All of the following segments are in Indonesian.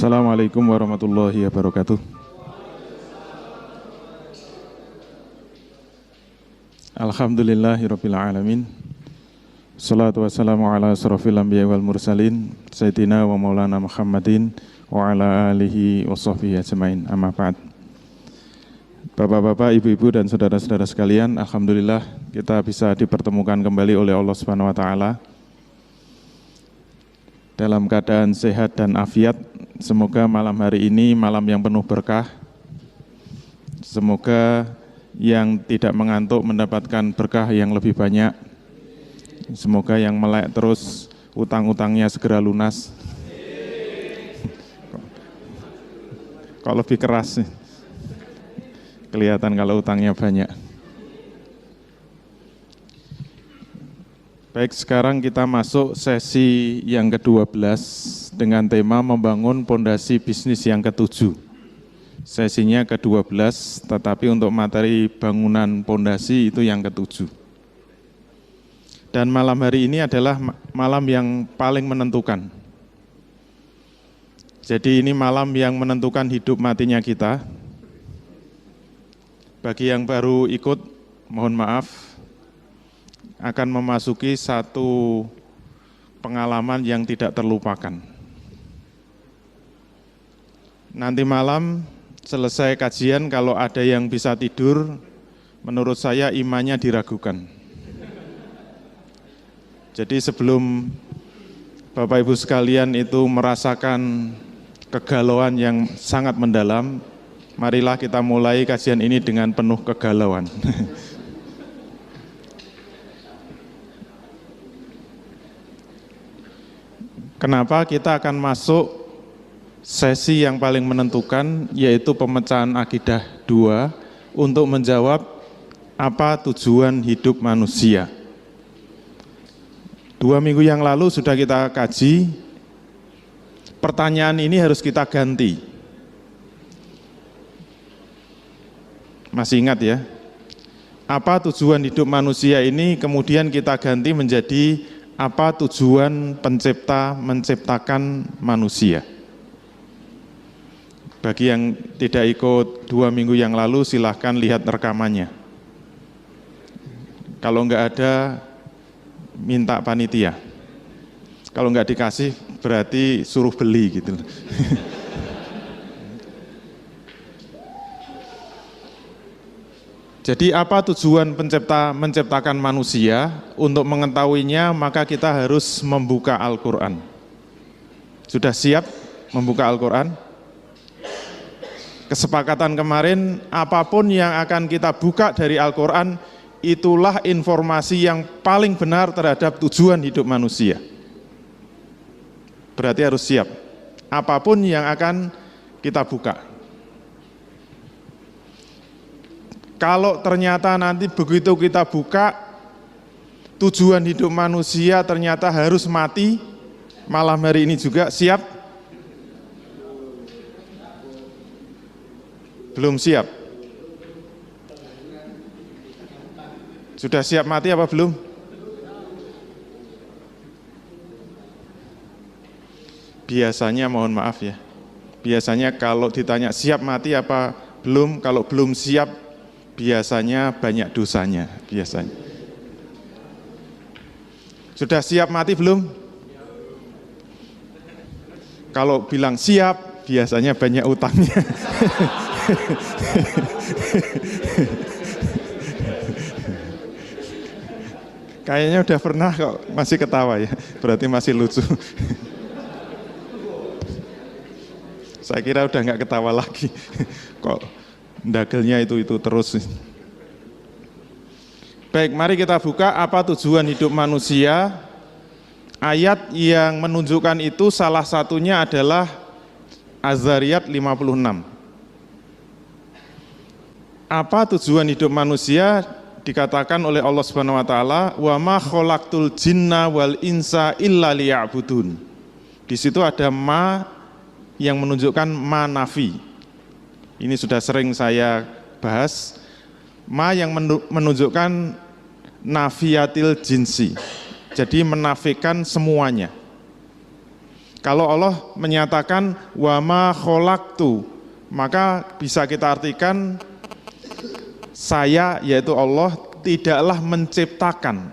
Assalamualaikum warahmatullahi wabarakatuh. Alhamdulillahirabbil alamin. Shalatu wassalamu ala asrofil anbiya wal mursalin sayyidina wa maulana Muhammadin wa ala alihi wa sahbihi ajmain. Amma ba'd. Bapak-bapak, ibu-ibu dan saudara-saudara sekalian, alhamdulillah kita bisa dipertemukan kembali oleh Allah Subhanahu wa taala dalam keadaan sehat dan afiat. Semoga malam hari ini malam yang penuh berkah. Semoga yang tidak mengantuk mendapatkan berkah yang lebih banyak. Semoga yang melek terus utang-utangnya segera lunas. Kok lebih keras sih? Kelihatan kalau utangnya banyak. Baik, sekarang kita masuk sesi yang ke-12 dengan tema membangun pondasi bisnis yang ke-7. Sesinya ke-12, tetapi untuk materi bangunan pondasi itu yang ke-7. Dan malam hari ini adalah malam yang paling menentukan. Jadi ini malam yang menentukan hidup matinya kita. Bagi yang baru ikut, mohon maaf, akan memasuki satu pengalaman yang tidak terlupakan. Nanti malam selesai kajian, kalau ada yang bisa tidur, menurut saya imannya diragukan. Jadi sebelum Bapak Ibu sekalian itu merasakan kegalauan yang sangat mendalam, marilah kita mulai kajian ini dengan penuh kegalauan. Kenapa kita akan masuk sesi yang paling menentukan, yaitu pemecahan akidah 2 untuk menjawab apa tujuan hidup manusia. 2 minggu yang lalu sudah kita kaji, pertanyaan ini harus kita ganti. Masih ingat ya? Apa tujuan hidup manusia ini kemudian kita ganti menjadi apa tujuan pencipta menciptakan manusia. Bagi yang tidak ikut 2 minggu yang lalu, silahkan lihat rekamannya. Kalau enggak ada, minta panitia. Kalau enggak dikasih, berarti suruh beli gitu. Jadi apa tujuan pencipta menciptakan manusia? Untuk mengetahuinya maka kita harus membuka Al-Quran. Sudah siap membuka Al-Quran? Kesepakatan kemarin, apapun yang akan kita buka dari Al-Quran, itulah informasi yang paling benar terhadap tujuan hidup manusia. Berarti harus siap. Apapun yang akan kita buka. Kalau ternyata nanti begitu kita buka, tujuan hidup manusia ternyata harus mati, malam hari ini juga siap? Belum siap? Sudah siap mati apa belum? Biasanya mohon maaf ya, biasanya kalau ditanya siap mati apa belum, kalau belum siap, biasanya banyak dosanya, biasanya. Sudah siap mati belum? Kalau bilang siap, biasanya banyak utangnya. Kayaknya udah pernah kok, masih ketawa ya, berarti masih lucu. Saya kira udah nggak ketawa lagi, kok dagelnya itu terus. Baik, mari kita buka apa tujuan hidup manusia. Ayat yang menunjukkan itu salah satunya adalah Az-Zariyat 56. Apa tujuan hidup manusia? Dikatakan oleh Allah Subhanahu wa taala, "Wa ma khalaqtul jinna wal insa illa liya'budun." Di situ ada ma yang menunjukkan ma nafi. Ini sudah sering saya bahas. Ma yang menunjukkan nafiyatil jinsi. Jadi menafikan semuanya. Kalau Allah menyatakan wa ma khalaqtu, maka bisa kita artikan saya, yaitu Allah, tidaklah menciptakan.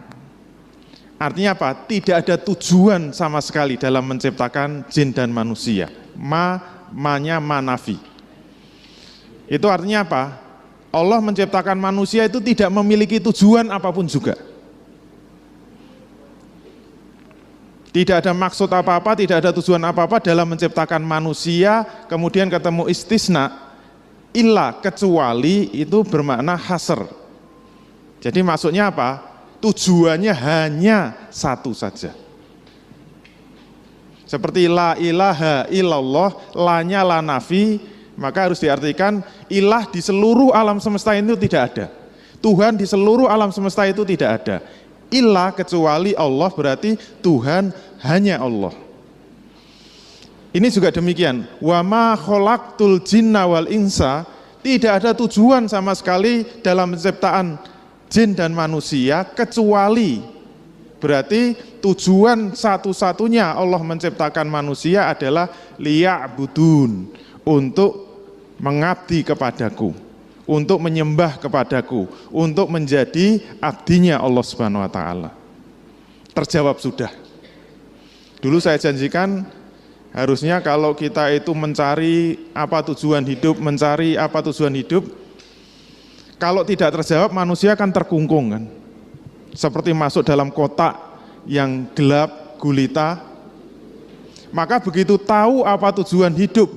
Artinya apa? Tidak ada tujuan sama sekali dalam menciptakan jin dan manusia. Ma-nya manafi. Itu artinya apa? Allah menciptakan manusia itu tidak memiliki tujuan apapun juga. Tidak ada maksud apa-apa, tidak ada tujuan apa-apa dalam menciptakan manusia, kemudian ketemu istisna, illa, kecuali itu bermakna hasr. Jadi maksudnya apa? Tujuannya hanya satu saja. Seperti la ilaha illallah, la-nya la nafi, maka harus diartikan ilah di seluruh alam semesta itu tidak ada. Tuhan di seluruh alam semesta itu tidak ada. Illa, kecuali Allah, berarti Tuhan hanya Allah. Ini juga demikian. Wa ma khalaqtul jinna wal insa, tidak ada tujuan sama sekali dalam penciptaan jin dan manusia, kecuali berarti tujuan satu-satunya Allah menciptakan manusia adalah liya'budun, untuk mengabdi kepadaku, untuk menyembah kepadaku, untuk menjadi abdinya Allah Subhanahu wa taala. Terjawab sudah. Dulu saya janjikan harusnya kalau kita itu mencari apa tujuan hidup, mencari apa tujuan hidup, kalau tidak terjawab manusia akan terkungkung kan. Seperti masuk dalam kotak yang gelap gulita. Maka begitu tahu apa tujuan hidup,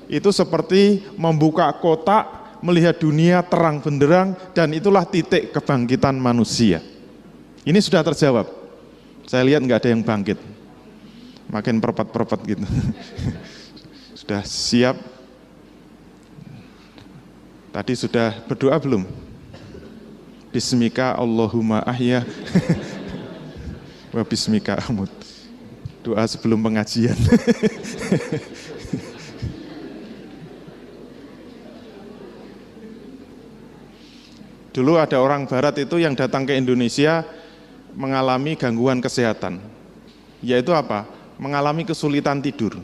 itu seperti membuka kotak, melihat dunia terang benderang, dan itulah titik kebangkitan manusia. Ini sudah terjawab. Saya lihat nggak ada yang bangkit, makin perpat-perpat gitu. Sudah siap. Tadi sudah berdoa belum? Bismika Allahumma ahya wa bismika amut. Doa sebelum pengajian. Dulu ada orang barat itu yang datang ke Indonesia mengalami gangguan kesehatan. Yaitu apa? Mengalami kesulitan tidur.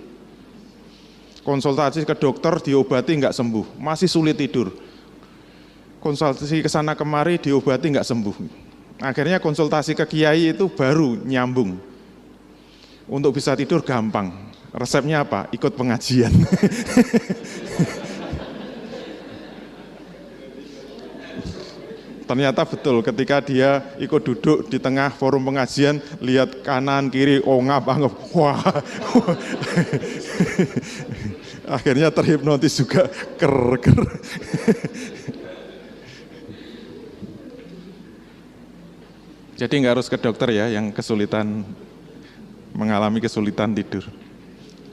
Konsultasi ke dokter, diobati nggak sembuh, masih sulit tidur. Konsultasi ke sana kemari, diobati nggak sembuh. Akhirnya konsultasi ke kiai itu baru nyambung. Untuk bisa tidur gampang. Resepnya apa? Ikut pengajian. Ternyata betul, ketika dia ikut duduk di tengah forum pengajian, lihat kanan, kiri, ongap-angap, wah. Akhirnya terhipnotis juga, ker. Jadi nggak harus ke dokter ya, yang kesulitan, mengalami kesulitan tidur.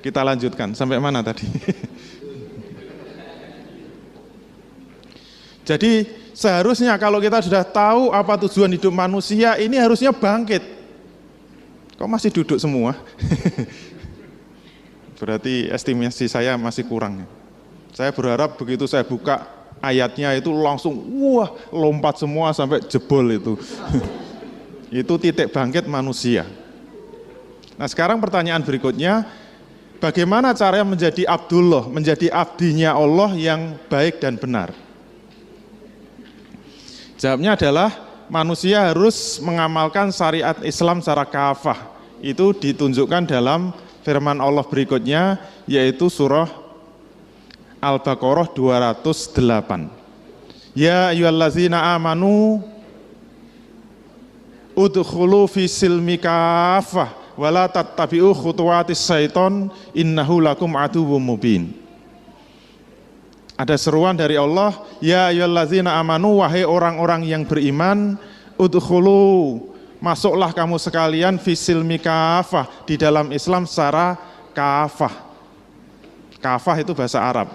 Kita lanjutkan, sampai mana tadi? Jadi seharusnya kalau kita sudah tahu apa tujuan hidup manusia, ini harusnya bangkit. Kok masih duduk semua? Berarti estimasi saya masih kurang. Saya berharap begitu saya buka ayatnya itu langsung wah lompat semua sampai jebol itu. Itu titik bangkit manusia. Nah sekarang pertanyaan berikutnya, bagaimana caranya menjadi Abdullah, menjadi abdinya Allah yang baik dan benar? Jawabnya adalah manusia harus mengamalkan syariat Islam secara kafah. Itu ditunjukkan dalam firman Allah berikutnya, yaitu surah Al-Baqarah 208. Ya ayyuhallazina amanu udkhulu fi silmi kafah wa la tattabi'u khutuwatis syaiton innahu lakum aduwwum mubin. Ada seruan dari Allah, ya ayyuhallazina amanu, wahai orang-orang yang beriman, udkhulu, masuklah kamu sekalian fisilmi kafah, di dalam Islam secara kafah. Kafah itu bahasa Arab,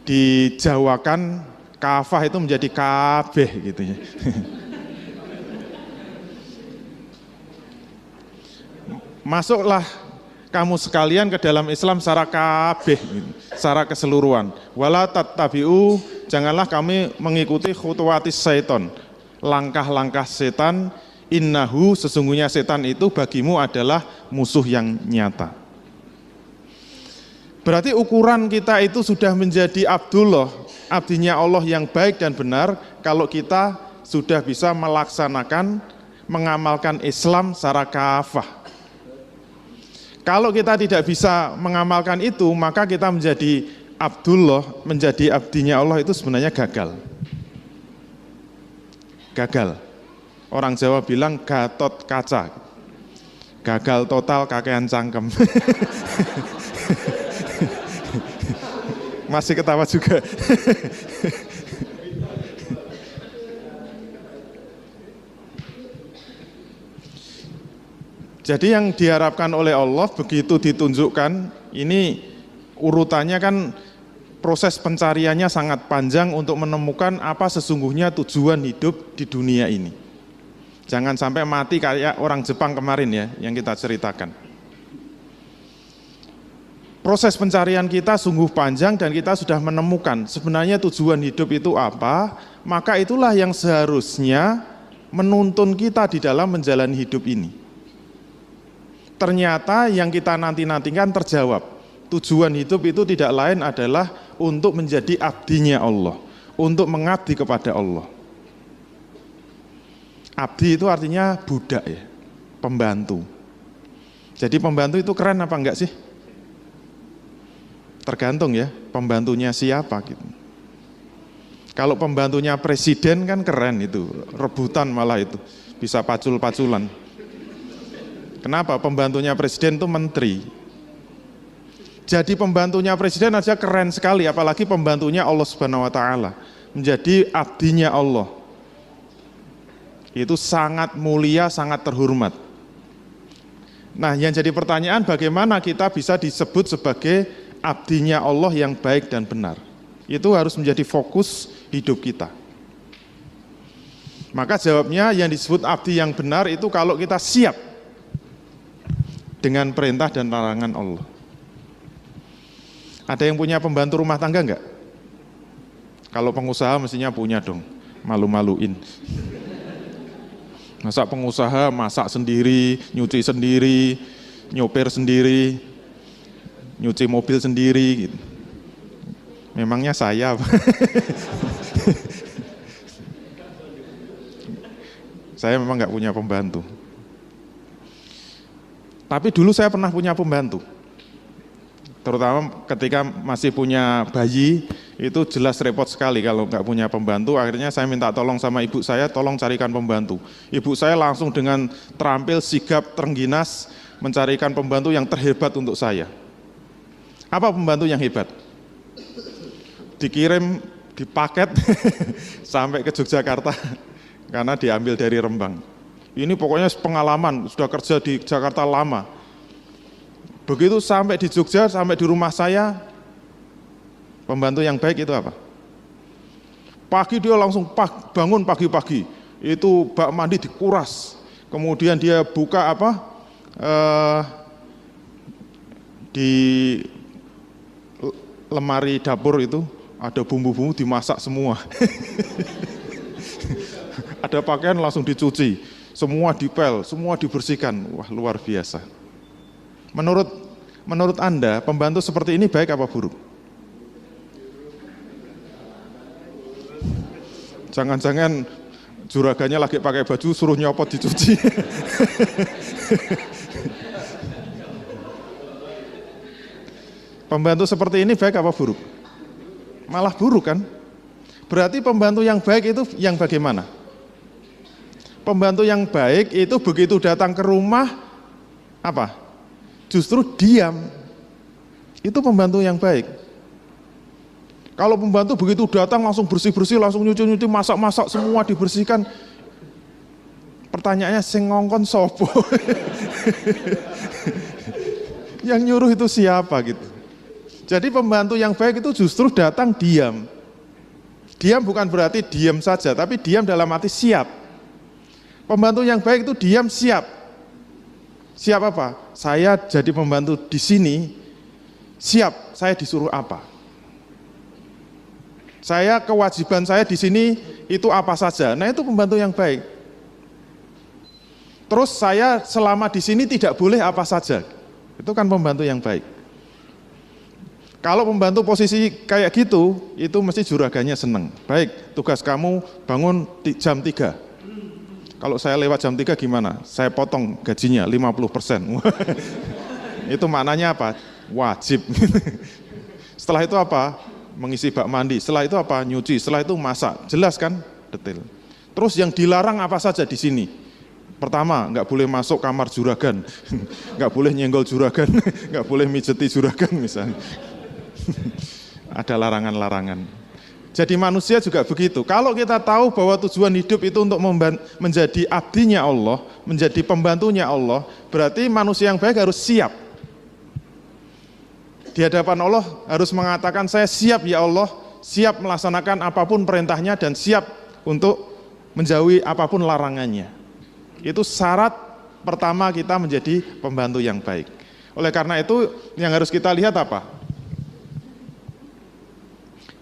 dijawakan kafah itu menjadi kabeh gitu ya. Masuklah kamu sekalian ke dalam Islam secara kabeh, secara keseluruhan. Wala tattabi'u, janganlah kami mengikuti khutuwatis syaiton, langkah-langkah setan, Innahu, sesungguhnya setan itu bagimu adalah musuh yang nyata. Berarti ukuran kita itu sudah menjadi Abdullah, abdinya Allah yang baik dan benar, kalau kita sudah bisa melaksanakan, mengamalkan Islam secara kafah. Kalau kita tidak bisa mengamalkan itu, maka kita menjadi Abdullah, menjadi abdinya Allah itu sebenarnya gagal. Gagal. Orang Jawa bilang Gatot kaca. Gagal total, kakean cangkem. Masih ketawa juga. Jadi yang diharapkan oleh Allah begitu ditunjukkan, ini urutannya kan proses pencariannya sangat panjang untuk menemukan apa sesungguhnya tujuan hidup di dunia ini. Jangan sampai mati kayak orang Jepang kemarin ya, yang kita ceritakan. Proses pencarian kita sungguh panjang dan kita sudah menemukan sebenarnya tujuan hidup itu apa, maka itulah yang seharusnya menuntun kita di dalam menjalani hidup ini. Ternyata yang kita nanti-nantikan terjawab. Tujuan hidup itu tidak lain adalah untuk menjadi abdinya Allah, untuk mengabdi kepada Allah. Abdi itu artinya budak ya, pembantu. Jadi pembantu itu keren apa enggak sih? Tergantung ya, pembantunya siapa gitu. Kalau pembantunya presiden kan keren itu, rebutan malah itu, bisa pacul-paculan. Kenapa? Pembantunya presiden itu menteri. Jadi pembantunya presiden aja keren sekali, apalagi pembantunya Allah Subhanahu wa taala, menjadi abdinya Allah. Itu sangat mulia, sangat terhormat. Nah, yang jadi pertanyaan bagaimana kita bisa disebut sebagai abdinya Allah yang baik dan benar. Itu harus menjadi fokus hidup kita. Maka jawabnya yang disebut abdi yang benar itu kalau kita siap dengan perintah dan larangan Allah. Ada yang punya pembantu rumah tangga enggak? Kalau pengusaha mestinya punya dong, malu-maluin. Masa pengusaha masak sendiri, nyuci sendiri, nyopir sendiri, nyuci mobil sendiri gitu. Memangnya saya saya memang nggak punya pembantu. Tapi dulu saya pernah punya pembantu. Terutama ketika masih punya bayi, itu jelas repot sekali kalau nggak punya pembantu. Akhirnya saya minta tolong sama ibu saya, tolong carikan pembantu. Ibu saya langsung dengan terampil, sigap, terengginas mencarikan pembantu yang terhebat untuk saya. Apa pembantu yang hebat? Dikirim, dipaket sampai ke Yogyakarta karena diambil dari Rembang. Ini pokoknya pengalaman, sudah kerja di Jakarta lama. Begitu sampai di Jogja, sampai di rumah saya, pembantu yang baik itu apa? Pagi dia langsung bangun pagi-pagi, itu bak mandi dikuras, kemudian dia buka di lemari dapur itu ada bumbu-bumbu dimasak semua. Ada pakaian langsung dicuci, semua dipel, semua dibersihkan. Wah, luar biasa. Menurut Anda, pembantu seperti ini baik apa buruk? Jangan-jangan juragannya lagi pakai baju, suruh nyopot dicuci. Pembantu seperti ini baik apa buruk? Malah buruk kan? Berarti pembantu yang baik itu yang bagaimana? Pembantu yang baik itu begitu datang ke rumah, apa? Justru diam. Itu pembantu yang baik. Kalau pembantu begitu datang langsung bersih-bersih, langsung nyuci-nyuci, masak-masak, semua dibersihkan. Pertanyaannya, sing ngongkon sopo? Yang nyuruh itu siapa gitu. Jadi pembantu yang baik itu justru datang diam. Diam bukan berarti diam saja, tapi diam dalam arti siap. Pembantu yang baik itu diam siap. Siap apa? Saya jadi pembantu di sini, siap saya disuruh apa? Saya kewajiban saya di sini itu apa saja. Nah, itu pembantu yang baik. Terus saya selama di sini tidak boleh apa saja. Itu kan pembantu yang baik. Kalau pembantu posisi kayak gitu, itu mesti juragannya seneng. Baik, tugas kamu bangun jam 3. Kalau saya lewat jam 3 gimana? Saya potong gajinya 50%. Itu maknanya apa? Wajib. Setelah itu apa? Mengisi bak mandi. Setelah itu apa? Nyuci. Setelah itu masak. Jelas kan? Detail. Terus yang dilarang apa saja di sini? Pertama, nggak boleh masuk kamar juragan, nggak boleh nyenggol juragan, nggak boleh mijeti juragan misalnya. Ada larangan-larangan. Jadi manusia juga begitu. Kalau kita tahu bahwa tujuan hidup itu untuk menjadi abdinya Allah, menjadi pembantunya Allah, berarti manusia yang baik harus siap. Di hadapan Allah harus mengatakan, saya siap ya Allah, siap melaksanakan apapun perintahnya dan siap untuk menjauhi apapun larangannya. Itu syarat pertama kita menjadi pembantu yang baik. Oleh karena itu yang harus kita lihat apa?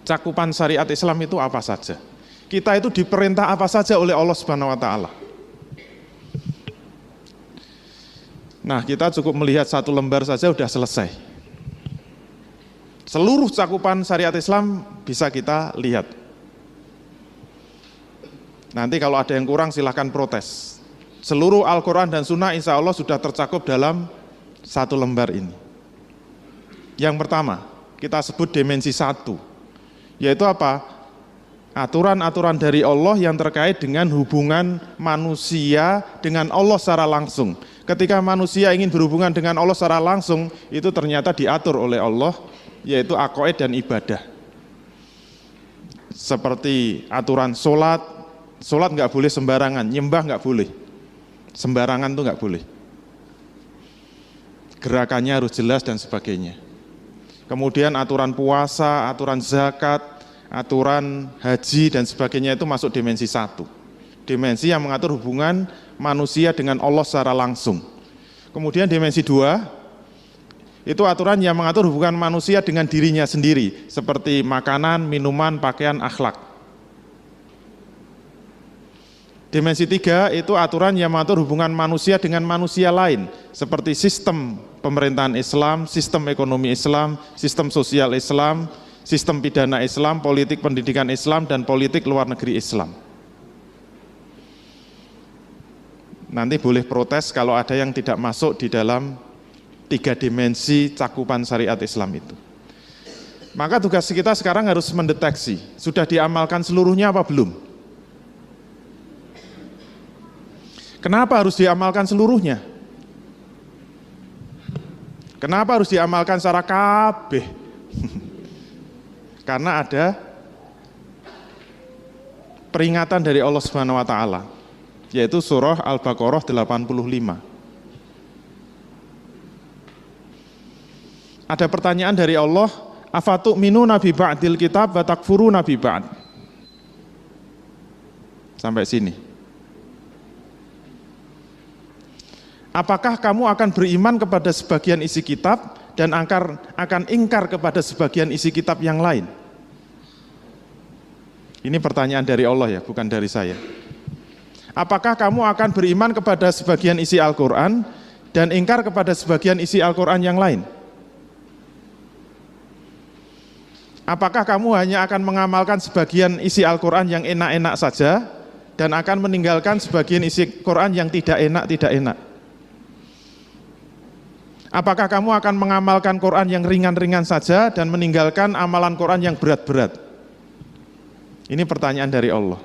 Cakupan syariat Islam itu apa saja. Kita itu diperintah apa saja oleh Allah Subhanahu wa taala. Nah, kita cukup melihat satu lembar saja sudah selesai. Seluruh cakupan syariat Islam bisa kita lihat. Nanti kalau ada yang kurang silahkan protes. Seluruh Al-Quran dan Sunnah insya Allah sudah tercakup dalam satu lembar ini. Yang pertama, kita sebut dimensi 1. Yaitu apa? Aturan-aturan dari Allah yang terkait dengan hubungan manusia dengan Allah secara langsung. Ketika manusia ingin berhubungan dengan Allah secara langsung, itu ternyata diatur oleh Allah, yaitu aqaid dan ibadah. Seperti aturan sholat nggak boleh sembarangan, nyembah nggak boleh, sembarangan tuh nggak boleh. Gerakannya harus jelas dan sebagainya. Kemudian aturan puasa, aturan zakat, aturan haji dan sebagainya itu masuk dimensi 1. Dimensi yang mengatur hubungan manusia dengan Allah secara langsung. Kemudian dimensi 2, itu aturan yang mengatur hubungan manusia dengan dirinya sendiri, seperti makanan, minuman, pakaian, akhlak. Dimensi 3 itu aturan yang mengatur hubungan manusia dengan manusia lain, seperti sistem pemerintahan Islam, sistem ekonomi Islam, sistem sosial Islam, sistem pidana Islam, politik pendidikan Islam, dan politik luar negeri Islam. Nanti boleh protes kalau ada yang tidak masuk di dalam 3 dimensi cakupan syariat Islam itu. Maka tugas kita sekarang harus mendeteksi, sudah diamalkan seluruhnya apa belum? Kenapa harus diamalkan seluruhnya? Kenapa harus diamalkan secara kabeh? Karena ada peringatan dari Allah Subhanahu wa taala, yaitu surah Al-Baqarah 85. Ada pertanyaan dari Allah, afatu'minuna bi ba'dil kitab wa takfuruna bi ba'd. Sampai sini. Apakah kamu akan beriman kepada sebagian isi kitab dan akan ingkar kepada sebagian isi kitab yang lain? Ini pertanyaan dari Allah ya, bukan dari saya. Apakah kamu akan beriman kepada sebagian isi Al-Quran dan ingkar kepada sebagian isi Al-Quran yang lain? Apakah kamu hanya akan mengamalkan sebagian isi Al-Quran yang enak-enak saja dan akan meninggalkan sebagian isi Quran yang tidak enak? Apakah kamu akan mengamalkan Quran yang ringan-ringan saja dan meninggalkan amalan Quran yang berat-berat? Ini pertanyaan dari Allah.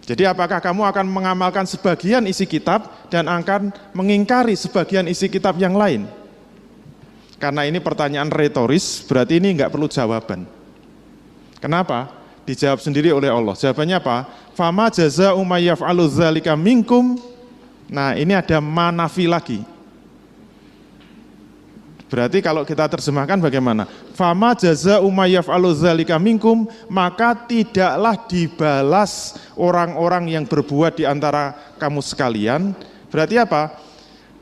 Jadi apakah kamu akan mengamalkan sebagian isi kitab dan akan mengingkari sebagian isi kitab yang lain? Karena ini pertanyaan retoris, berarti ini enggak perlu jawaban. Kenapa? Dijawab sendiri oleh Allah. Jawabannya apa? Fama jazaa'u may yaf'alu dzalika minkum. Nah, ini ada manafi lagi. Berarti kalau kita terjemahkan bagaimana? Fama jazaa'u may yaf'alu dzalika minkum, maka tidaklah dibalas orang-orang yang berbuat di antara kamu sekalian. Berarti apa?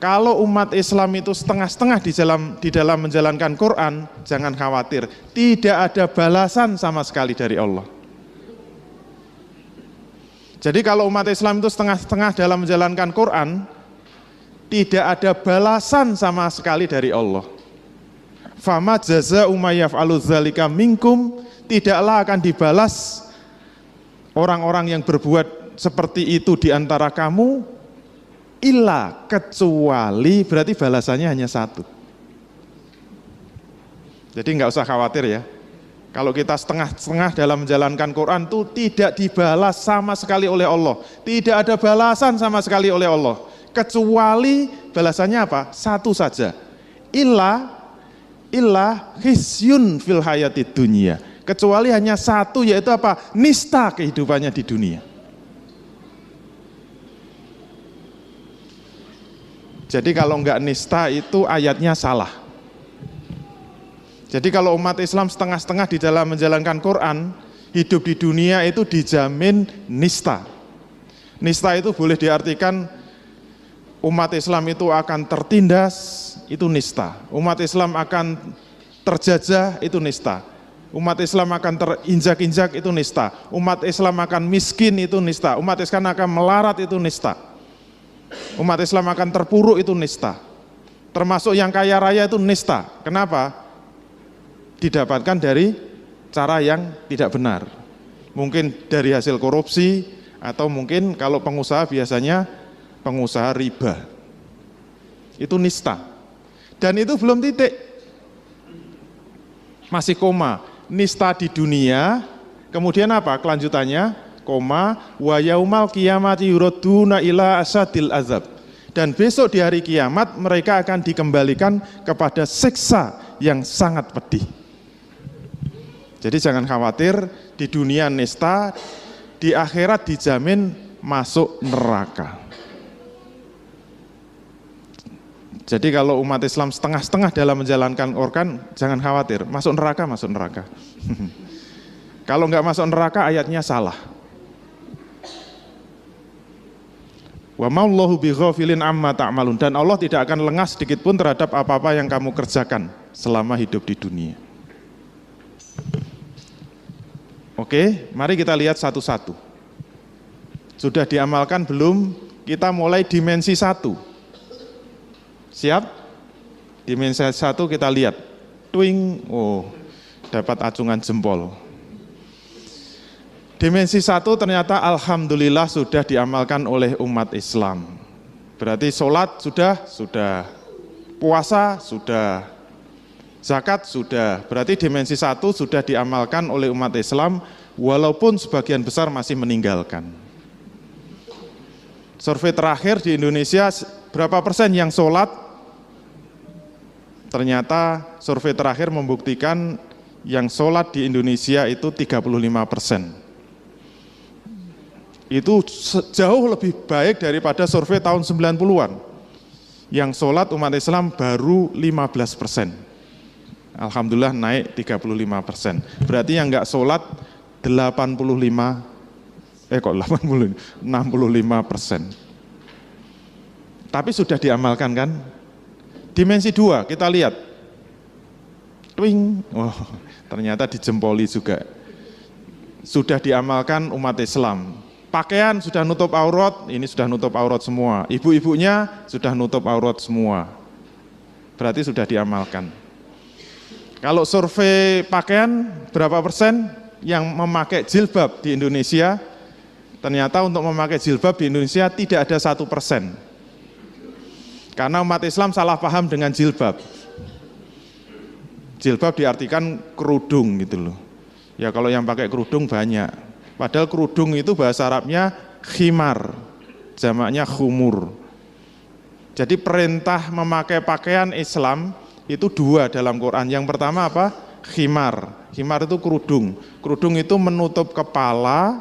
Kalau umat Islam itu setengah-setengah di dalam menjalankan Quran, jangan khawatir, tidak ada balasan sama sekali dari Allah. Jadi kalau umat Islam itu setengah-setengah dalam menjalankan Quran, tidak ada balasan sama sekali dari Allah. Fama jazaa'u may yaf'alu dzalika minkum, tidaklah akan dibalas orang-orang yang berbuat seperti itu di antara kamu, illa, kecuali, berarti balasannya hanya satu. Jadi nggak usah khawatir ya. Kalau kita setengah-setengah dalam menjalankan Quran itu tidak dibalas sama sekali oleh Allah. Tidak ada balasan sama sekali oleh Allah. Kecuali balasannya apa? Satu saja. Illa khizyun fil hayatid dunya. Kecuali hanya satu, yaitu apa? Nista kehidupannya di dunia. Jadi kalau enggak nista itu ayatnya salah. Jadi kalau umat Islam setengah-setengah di dalam menjalankan Quran, hidup di dunia itu dijamin nista. Nista itu boleh diartikan umat Islam itu akan tertindas, itu nista. Umat Islam akan terjajah, itu nista. Umat Islam akan terinjak-injak, itu nista. Umat Islam akan miskin, itu nista. Umat Islam akan melarat, itu nista. Umat Islam akan terpuruk, itu nista. Termasuk yang kaya raya itu nista. Kenapa? Didapatkan dari cara yang tidak benar. Mungkin dari hasil korupsi, atau mungkin kalau pengusaha biasanya pengusaha riba. Itu nista. Dan itu belum titik. Masih koma. Nista di dunia, kemudian apa? Kelanjutannya, koma, wa yaumal qiyamati yuraduna ila asadil azab. Dan besok di hari kiamat mereka akan dikembalikan kepada siksa yang sangat pedih. Jadi jangan khawatir, di dunia nista, di akhirat dijamin masuk neraka. Jadi kalau umat Islam setengah-setengah dalam menjalankan Quran, jangan khawatir, masuk neraka, masuk neraka. Kalau nggak masuk neraka, ayatnya salah. Wa ma'allahu bighafilin amma ta'malun, dan Allah tidak akan lengah sedikit pun terhadap apa-apa yang kamu kerjakan selama hidup di dunia. Oke, mari kita lihat satu-satu. Sudah diamalkan belum? Kita mulai dimensi 1. Siap? Dimensi 1 kita lihat. Twing, oh, dapat acungan jempol. Dimensi 1 ternyata alhamdulillah sudah diamalkan oleh umat Islam. Berarti sholat sudah. Puasa sudah. Zakat sudah, berarti dimensi 1 sudah diamalkan oleh umat Islam, walaupun sebagian besar masih meninggalkan. Survei terakhir di Indonesia, berapa persen yang sholat? Ternyata survei terakhir membuktikan yang sholat di Indonesia itu 35%. Itu jauh lebih baik daripada survei tahun 90-an. Yang sholat umat Islam baru 15%. Alhamdulillah naik 35%. Berarti yang enggak sholat 65%. Tapi sudah diamalkan kan? Dimensi 2 kita lihat. Twing. Oh, ternyata dijempoli juga. Sudah diamalkan umat Islam. Pakaian sudah nutup aurat, ini sudah nutup aurat semua. Ibu-ibunya sudah nutup aurat semua. Berarti sudah diamalkan. Kalau survei pakaian, berapa persen yang memakai jilbab di Indonesia? Ternyata untuk memakai jilbab di Indonesia tidak ada 1%. Karena umat Islam salah paham dengan jilbab. Jilbab diartikan kerudung gitu loh. Ya kalau yang pakai kerudung banyak. Padahal kerudung itu bahasa Arabnya khimar, jamaknya khumur. Jadi perintah memakai pakaian Islam itu 2 dalam Quran. Yang pertama apa? Khimar. Khimar itu kerudung. Kerudung itu menutup kepala,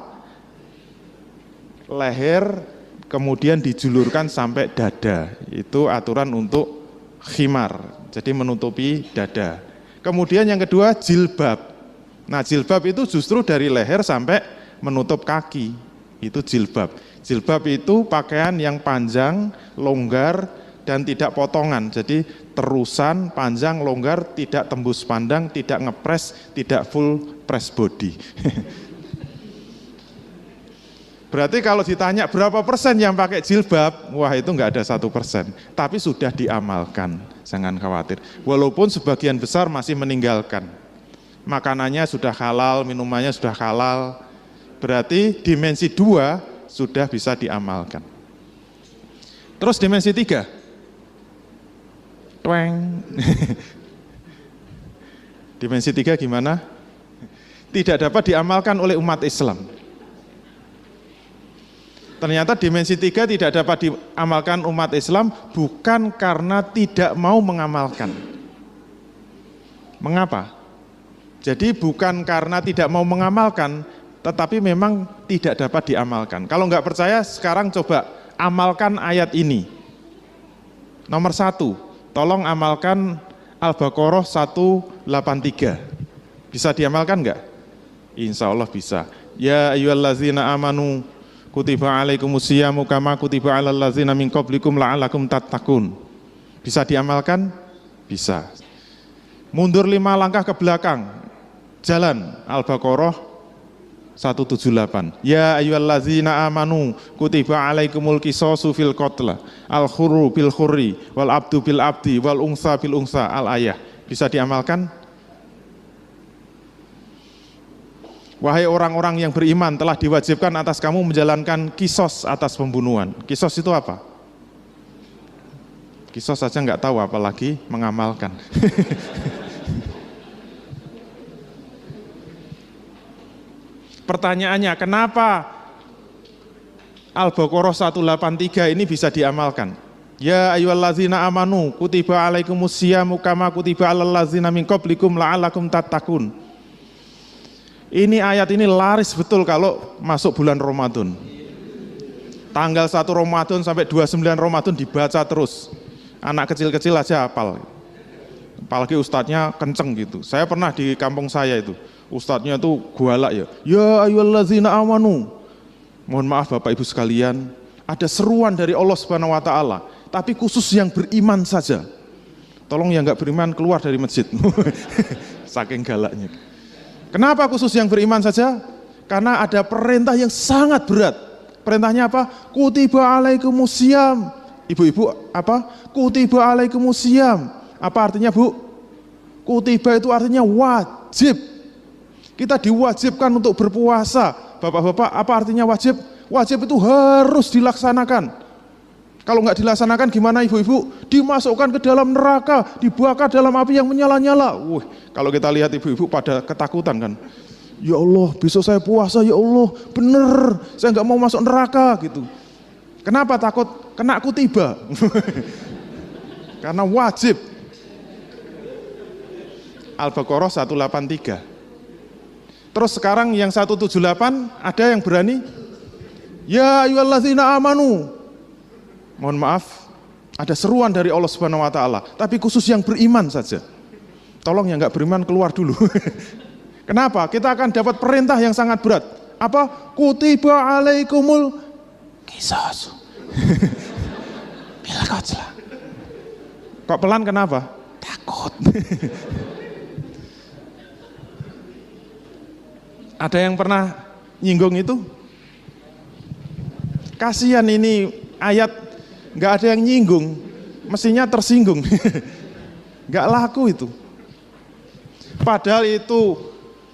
leher, kemudian dijulurkan sampai dada. Itu aturan untuk khimar. Jadi menutupi dada. Kemudian yang kedua jilbab. Nah jilbab itu justru dari leher sampai menutup kaki. Itu jilbab. Jilbab itu pakaian yang panjang, longgar, dan tidak potongan, jadi terusan, panjang, longgar, tidak tembus pandang, tidak ngepres, tidak full press body. Berarti kalau ditanya berapa persen yang pakai jilbab, wah itu nggak ada 1%. Tapi sudah diamalkan, jangan khawatir. Walaupun sebagian besar masih meninggalkan. Makanannya sudah halal, minumannya sudah halal. Berarti dimensi 2 sudah bisa diamalkan. Terus dimensi 3. Tweng. Dimensi 3 gimana? Tidak dapat diamalkan oleh umat Islam. Ternyata dimensi 3 tidak dapat diamalkan umat Islam bukan karena tidak mau mengamalkan. Mengapa? Jadi bukan karena tidak mau mengamalkan, tetapi memang tidak dapat diamalkan. Kalau nggak percaya, sekarang coba amalkan ayat ini. Nomor 1, tolong amalkan Al-Baqarah 183. Bisa diamalkan nggak? Insya Allah bisa. Ya ayyuhallazina amanu kutiba alaikumusyiyamu kama kutiba alal ladzina min qablikum la'allakum tattaqun. Bisa diamalkan? Bisa. Mundur 5 langkah ke belakang. Jalan Al-Baqarah 178. Ya ayyuhallazina amanu kutiba alaikumul qisasu fil qatl al-khurru bil khurri wal abdu bil abdi wal unsa bil unsa al-ayah. Bisa diamalkan? Wahai orang-orang yang beriman, telah diwajibkan atas kamu menjalankan kisos atas pembunuhan. Kisos itu apa? Kisos saja nggak tahu, apalagi mengamalkan. Pertanyaannya, kenapa Al-Baqarah 183 ini bisa diamalkan? Ya ayyuhallazina amanu kutiba alaikumusyiyamu kama kutiba alal ladzina min qablikum la'allakum tattaqun. Ini ayat ini laris betul kalau masuk bulan Ramadan. Tanggal 1 Ramadan sampai 29 Ramadan dibaca terus. Anak kecil-kecil aja hafal. Apalagi ustadznya kenceng gitu. Saya pernah di kampung saya itu, ustadznya tuh gualak ya. Ya ayyuhallazina amanu. Mohon maaf Bapak Ibu sekalian, ada seruan dari Allah Subhanahu wa taala, tapi khusus yang beriman saja. Tolong yang enggak beriman keluar dari masjid. Saking galaknya. Kenapa khusus yang beriman saja? Karena ada perintah yang sangat berat. Perintahnya apa? Kutiba alaikumusiyam. Ibu-ibu apa? Kutiba alaikumusiyam. Apa artinya, Bu? Kutiba itu artinya wajib. Kita diwajibkan untuk berpuasa. Bapak-bapak, apa artinya wajib? Wajib itu harus dilaksanakan. Kalau nggak dilaksanakan gimana ibu-ibu? Dimasukkan ke dalam neraka, dibakar dalam api yang menyala-nyala. Kalau kita lihat ibu-ibu pada ketakutan kan. Ya Allah, besok saya puasa, ya Allah, bener, saya nggak mau masuk neraka gitu. Kenapa takut? Kena kutiba. Karena wajib. Al-Baqarah 183. Terus sekarang yang 178 ada yang berani? Ya ayyuhallazina amanu. Mohon maaf, ada seruan dari Allah Subhanahu wa taala, tapi khusus yang beriman saja. Tolong yang enggak beriman keluar dulu. Kenapa? Kita akan dapat perintah yang sangat berat. Apa? Kutiba alaikumul qisas. Bil qatl. Kok pelan kenapa? Takut. Ada yang pernah nyinggung itu? Kasihan ini ayat nggak ada yang nyinggung, mestinya tersinggung. Nggak laku itu. Padahal itu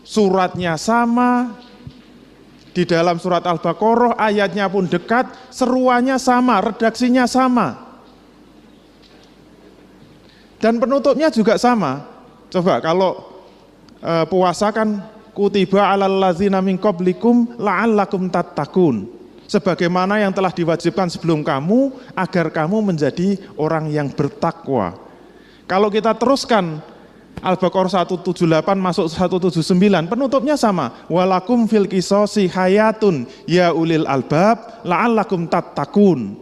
suratnya sama, di dalam surat Al-Baqarah ayatnya pun dekat, seruannya sama, redaksinya sama. Dan penutupnya juga sama. Coba kalau puasa kan kutiba alal ladzina min qablikum la'allakum tattaqun. Sebagaimana yang telah diwajibkan sebelum kamu, agar kamu menjadi orang yang bertakwa. Kalau kita teruskan Al-Baqarah 178 masuk 179, penutupnya sama. Walakum fil qisasi hayatun ya ulil albab la'allakum tattaqun.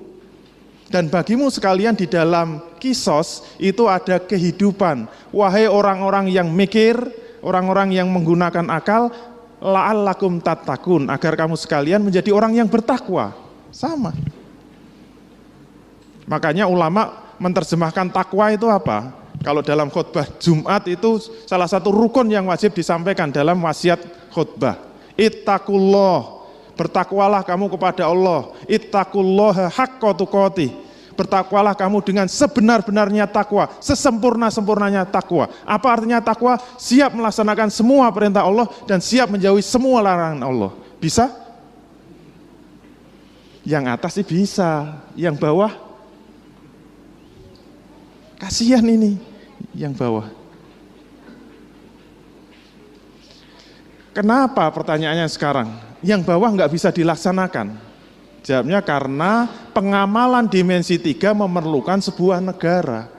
Dan bagimu sekalian di dalam kisos itu ada kehidupan. Wahai orang-orang yang mikir, orang-orang yang menggunakan akal, la'allakum tattaqun, agar kamu sekalian menjadi orang yang bertakwa. Sama. Makanya ulama menerjemahkan takwa itu apa? Kalau dalam khutbah Jumat itu salah satu rukun yang wajib disampaikan dalam wasiat khutbah. Ittaqullah Bertakwalah kamu kepada Allah. Ittaqullaha haqqa tuqatih. Bertakwalah kamu dengan sebenar-benarnya takwa, sesempurna-sempurnanya takwa. Apa artinya takwa? Siap melaksanakan semua perintah Allah dan siap menjauhi semua larangan Allah. Bisa? Yang atas sih bisa, yang bawah kasihan ini, yang bawah. Kenapa pertanyaannya sekarang? Yang bawah nggak bisa dilaksanakan. Jawabnya karena pengamalan dimensi 3 memerlukan sebuah negara.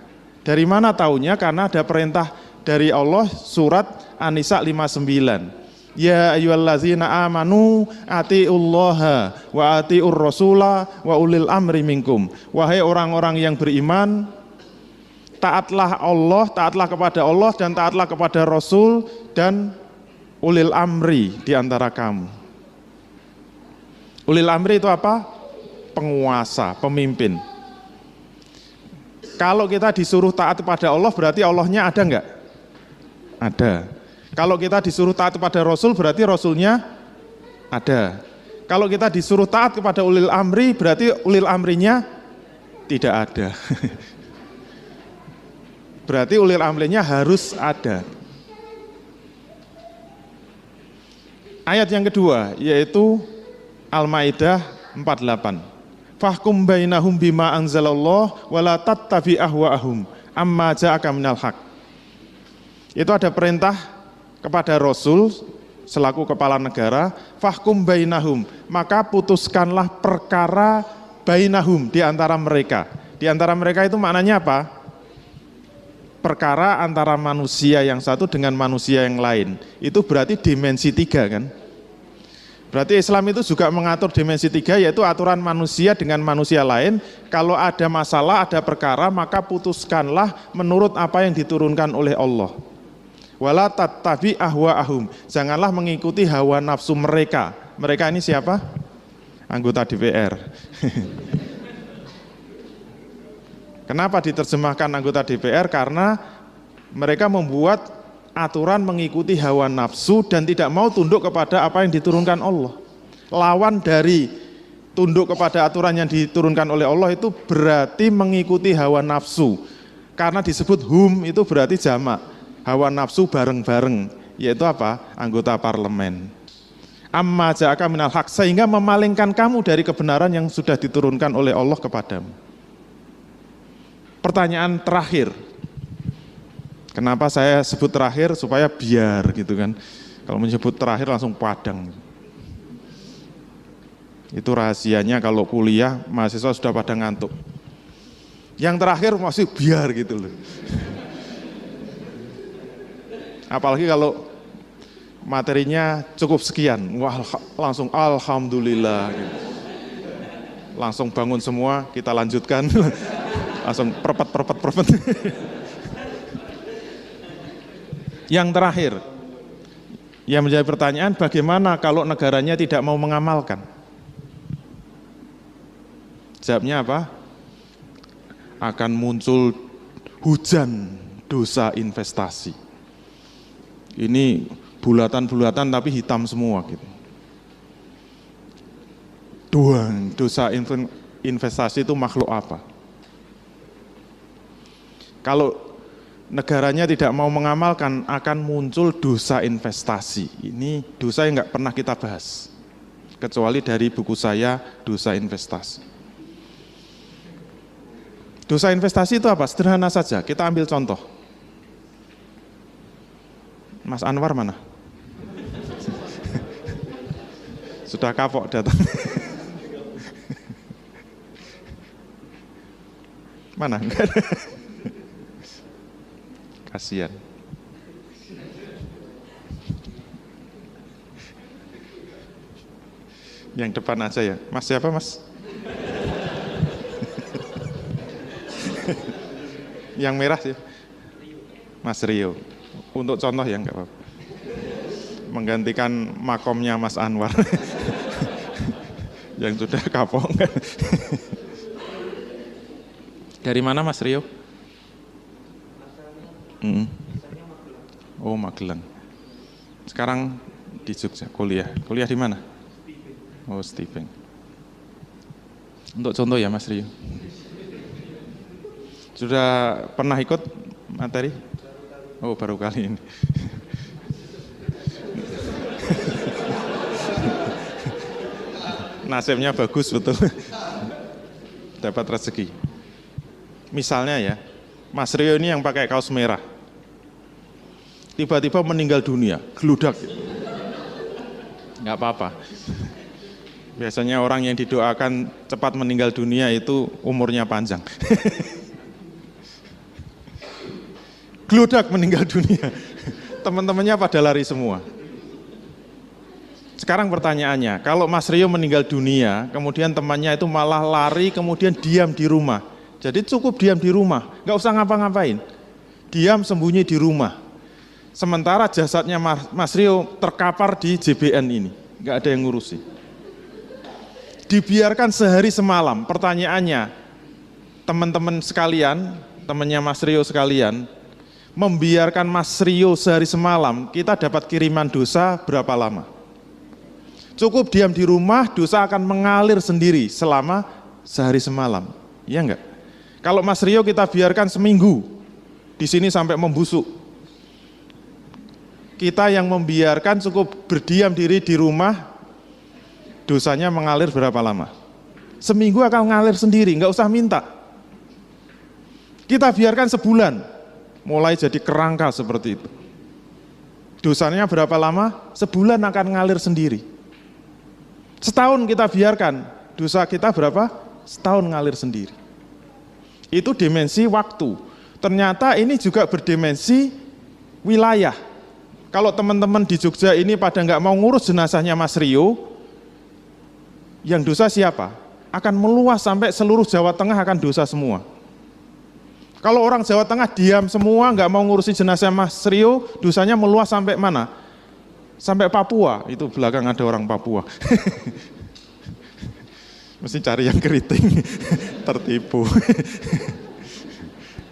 Dari mana taunya? Karena ada perintah dari Allah surat An-Nisa 59. Ya ayyuhallazina amanu atiullaha wa atiur rasula wa ulil amri minkum. Wahai orang-orang yang beriman, taatlah Allah, taatlah kepada Allah dan taatlah kepada Rasul dan ulil amri di antara kamu. Ulil amri itu apa? Penguasa, pemimpin. Kalau kita disuruh taat kepada Allah, berarti Allahnya ada enggak? Ada. Kalau kita disuruh taat kepada Rasul, berarti Rasulnya ada. Kalau kita disuruh taat kepada ulil amri, berarti ulil amrinya tidak ada. Berarti ulil amrinya harus ada. Ayat yang kedua, yaitu Al-Maidah 48. Fahkum bainahum bima anzalallah wala tattabi ahwa'ahum amma ja'aka minal haq. Itu ada perintah kepada Rasul selaku kepala negara, fahkum bainahum, maka putuskanlah perkara bainahum di antara mereka. Di antara mereka itu maknanya apa? Perkara antara manusia yang satu dengan manusia yang lain. Itu berarti dimensi 3 kan? Berarti Islam itu juga mengatur dimensi 3, yaitu aturan manusia dengan manusia lain. Kalau ada masalah, ada perkara, maka putuskanlah menurut apa yang diturunkan oleh Allah. Wala tattabi ahwa'ahum, janganlah mengikuti hawa nafsu mereka. Mereka ini siapa? Anggota DPR. Kenapa diterjemahkan anggota DPR? Karena mereka membuat aturan mengikuti hawa nafsu dan tidak mau tunduk kepada apa yang diturunkan Allah. Lawan dari tunduk kepada aturan yang diturunkan oleh Allah itu berarti mengikuti hawa nafsu. Karena disebut hum itu berarti jamak. Hawa nafsu bareng-bareng, yaitu apa? Anggota parlemen. Amma ja'aka minal haq, sehingga memalingkan kamu dari kebenaran yang sudah diturunkan oleh Allah kepadamu. Pertanyaan terakhir. Kenapa saya sebut terakhir? Supaya biar gitu kan. Kalau menyebut terakhir langsung padang. Itu rahasianya kalau kuliah mahasiswa sudah pada ngantuk. Yang terakhir masih biar gitu loh. Apalagi kalau materinya cukup sekian, wah langsung alhamdulillah gitu. Langsung bangun semua, kita lanjutkan. Langsung perpet. Yang terakhir, yang menjadi pertanyaan, bagaimana kalau negaranya tidak mau mengamalkan? Jawabnya apa? Akan muncul hujan dosa investasi. Ini bulatan-bulatan tapi hitam semua gitu. Dosa investasi itu makhluk apa? Kalau negaranya tidak mau mengamalkan, akan muncul dosa investasi. Ini dosa yang nggak pernah kita bahas, kecuali dari buku saya, Dosa Investasi. Dosa investasi itu apa? Sederhana saja, kita ambil contoh. Mas Anwar mana? Sudah kapok datang. Mana? Enggak ada. Kasihan. Yang depan aja ya. Mas siapa mas? Yang merah sih. Mas Rio. Untuk contoh ya enggak apa-apa. Menggantikan makomnya Mas Anwar. Yang sudah kapok. Dari mana Mas Rio? Oh Magelang. Sekarang di Jogja kuliah. Kuliah di mana? Oh, Stephen. Untuk contoh ya Mas Rio. Sudah pernah ikut materi? Oh, baru kali ini. Nasibnya bagus betul. Dapat rezeki. Misalnya ya, Mas Rio ini yang pakai kaos merah. Tiba-tiba meninggal dunia, geludak. Nggak apa-apa. Biasanya orang yang didoakan cepat meninggal dunia itu umurnya panjang. Geludak meninggal dunia. Teman-temannya pada lari semua. Sekarang pertanyaannya, kalau Mas Rio meninggal dunia, kemudian temannya itu malah lari, kemudian diam di rumah. Jadi cukup diam di rumah, nggak usah ngapa-ngapain. Diam sembunyi di rumah. Sementara jasadnya Mas Rio terkapar di JBN ini, nggak ada yang ngurusi. Dibiarkan sehari semalam. Pertanyaannya, teman-teman sekalian, temannya Mas Rio sekalian, membiarkan Mas Rio sehari semalam, kita dapat kiriman dosa berapa lama? Cukup diam di rumah, dosa akan mengalir sendiri selama sehari semalam. Iya enggak? Kalau Mas Rio kita biarkan seminggu, di sini sampai membusuk. Kita yang membiarkan cukup berdiam diri di rumah, dosanya mengalir berapa lama? Seminggu akan mengalir sendiri, enggak usah minta. Kita biarkan sebulan, mulai jadi kerangka seperti itu. Dosanya berapa lama? Sebulan akan mengalir sendiri. Setahun kita biarkan, dosa kita berapa? Setahun ngalir sendiri. Itu dimensi waktu. Ternyata ini juga berdimensi wilayah. Kalau teman-teman di Jogja ini pada nggak mau ngurus jenazahnya Mas Rio, yang dosa siapa? Akan meluas sampai seluruh Jawa Tengah akan dosa semua. Kalau orang Jawa Tengah diam semua, nggak mau ngurusi jenazah Mas Rio, dosanya meluas sampai mana? Sampai Papua, itu belakang ada orang Papua. Mesti cari yang keriting, tertipu.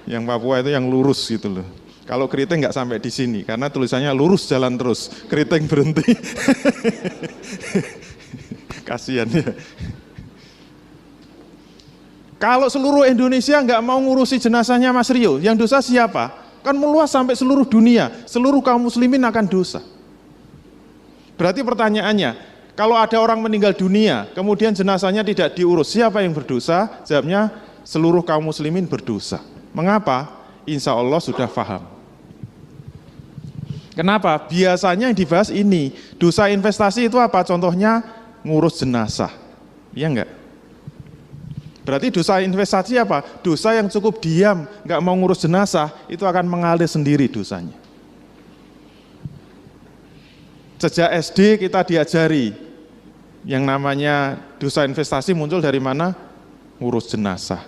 Yang Papua itu yang lurus gitu loh. Kalau keriting nggak sampai di sini, karena tulisannya lurus jalan terus, keriting berhenti. Kasihan ya. Kalau seluruh Indonesia nggak mau ngurusi jenazahnya Mas Rio, yang dosa siapa? Kan meluas sampai seluruh dunia, seluruh kaum muslimin akan dosa. Berarti pertanyaannya, kalau ada orang meninggal dunia, kemudian jenazahnya tidak diurus, siapa yang berdosa? Jawabnya, seluruh kaum muslimin berdosa. Mengapa? Insya Allah sudah paham. Kenapa? Biasanya yang dibahas ini, dosa investasi itu apa? Contohnya, ngurus jenazah. Iya enggak? Berarti dosa investasi apa? Dosa yang cukup diam, enggak mau ngurus jenazah, itu akan mengalir sendiri dosanya. Sejak SD kita diajari yang namanya dosa investasi muncul dari mana? Ngurus jenazah.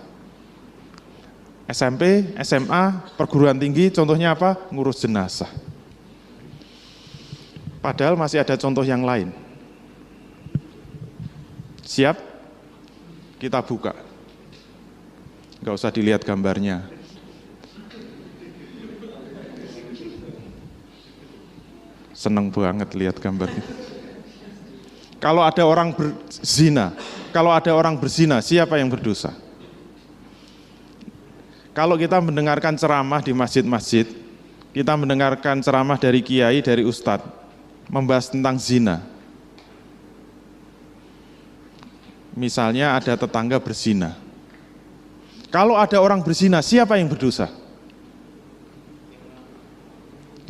SMP, SMA, perguruan tinggi contohnya apa? Ngurus jenazah. Padahal masih ada contoh yang lain. Siap? Kita buka. Nggak usah dilihat gambarnya. Seneng banget lihat gambarnya. Kalau ada orang berzina, siapa yang berdosa? Kalau kita mendengarkan ceramah di masjid-masjid, kita mendengarkan ceramah dari kiai, dari ustadz, membahas tentang zina. Misalnya ada tetangga berzina. Kalau ada orang berzina, siapa yang berdosa?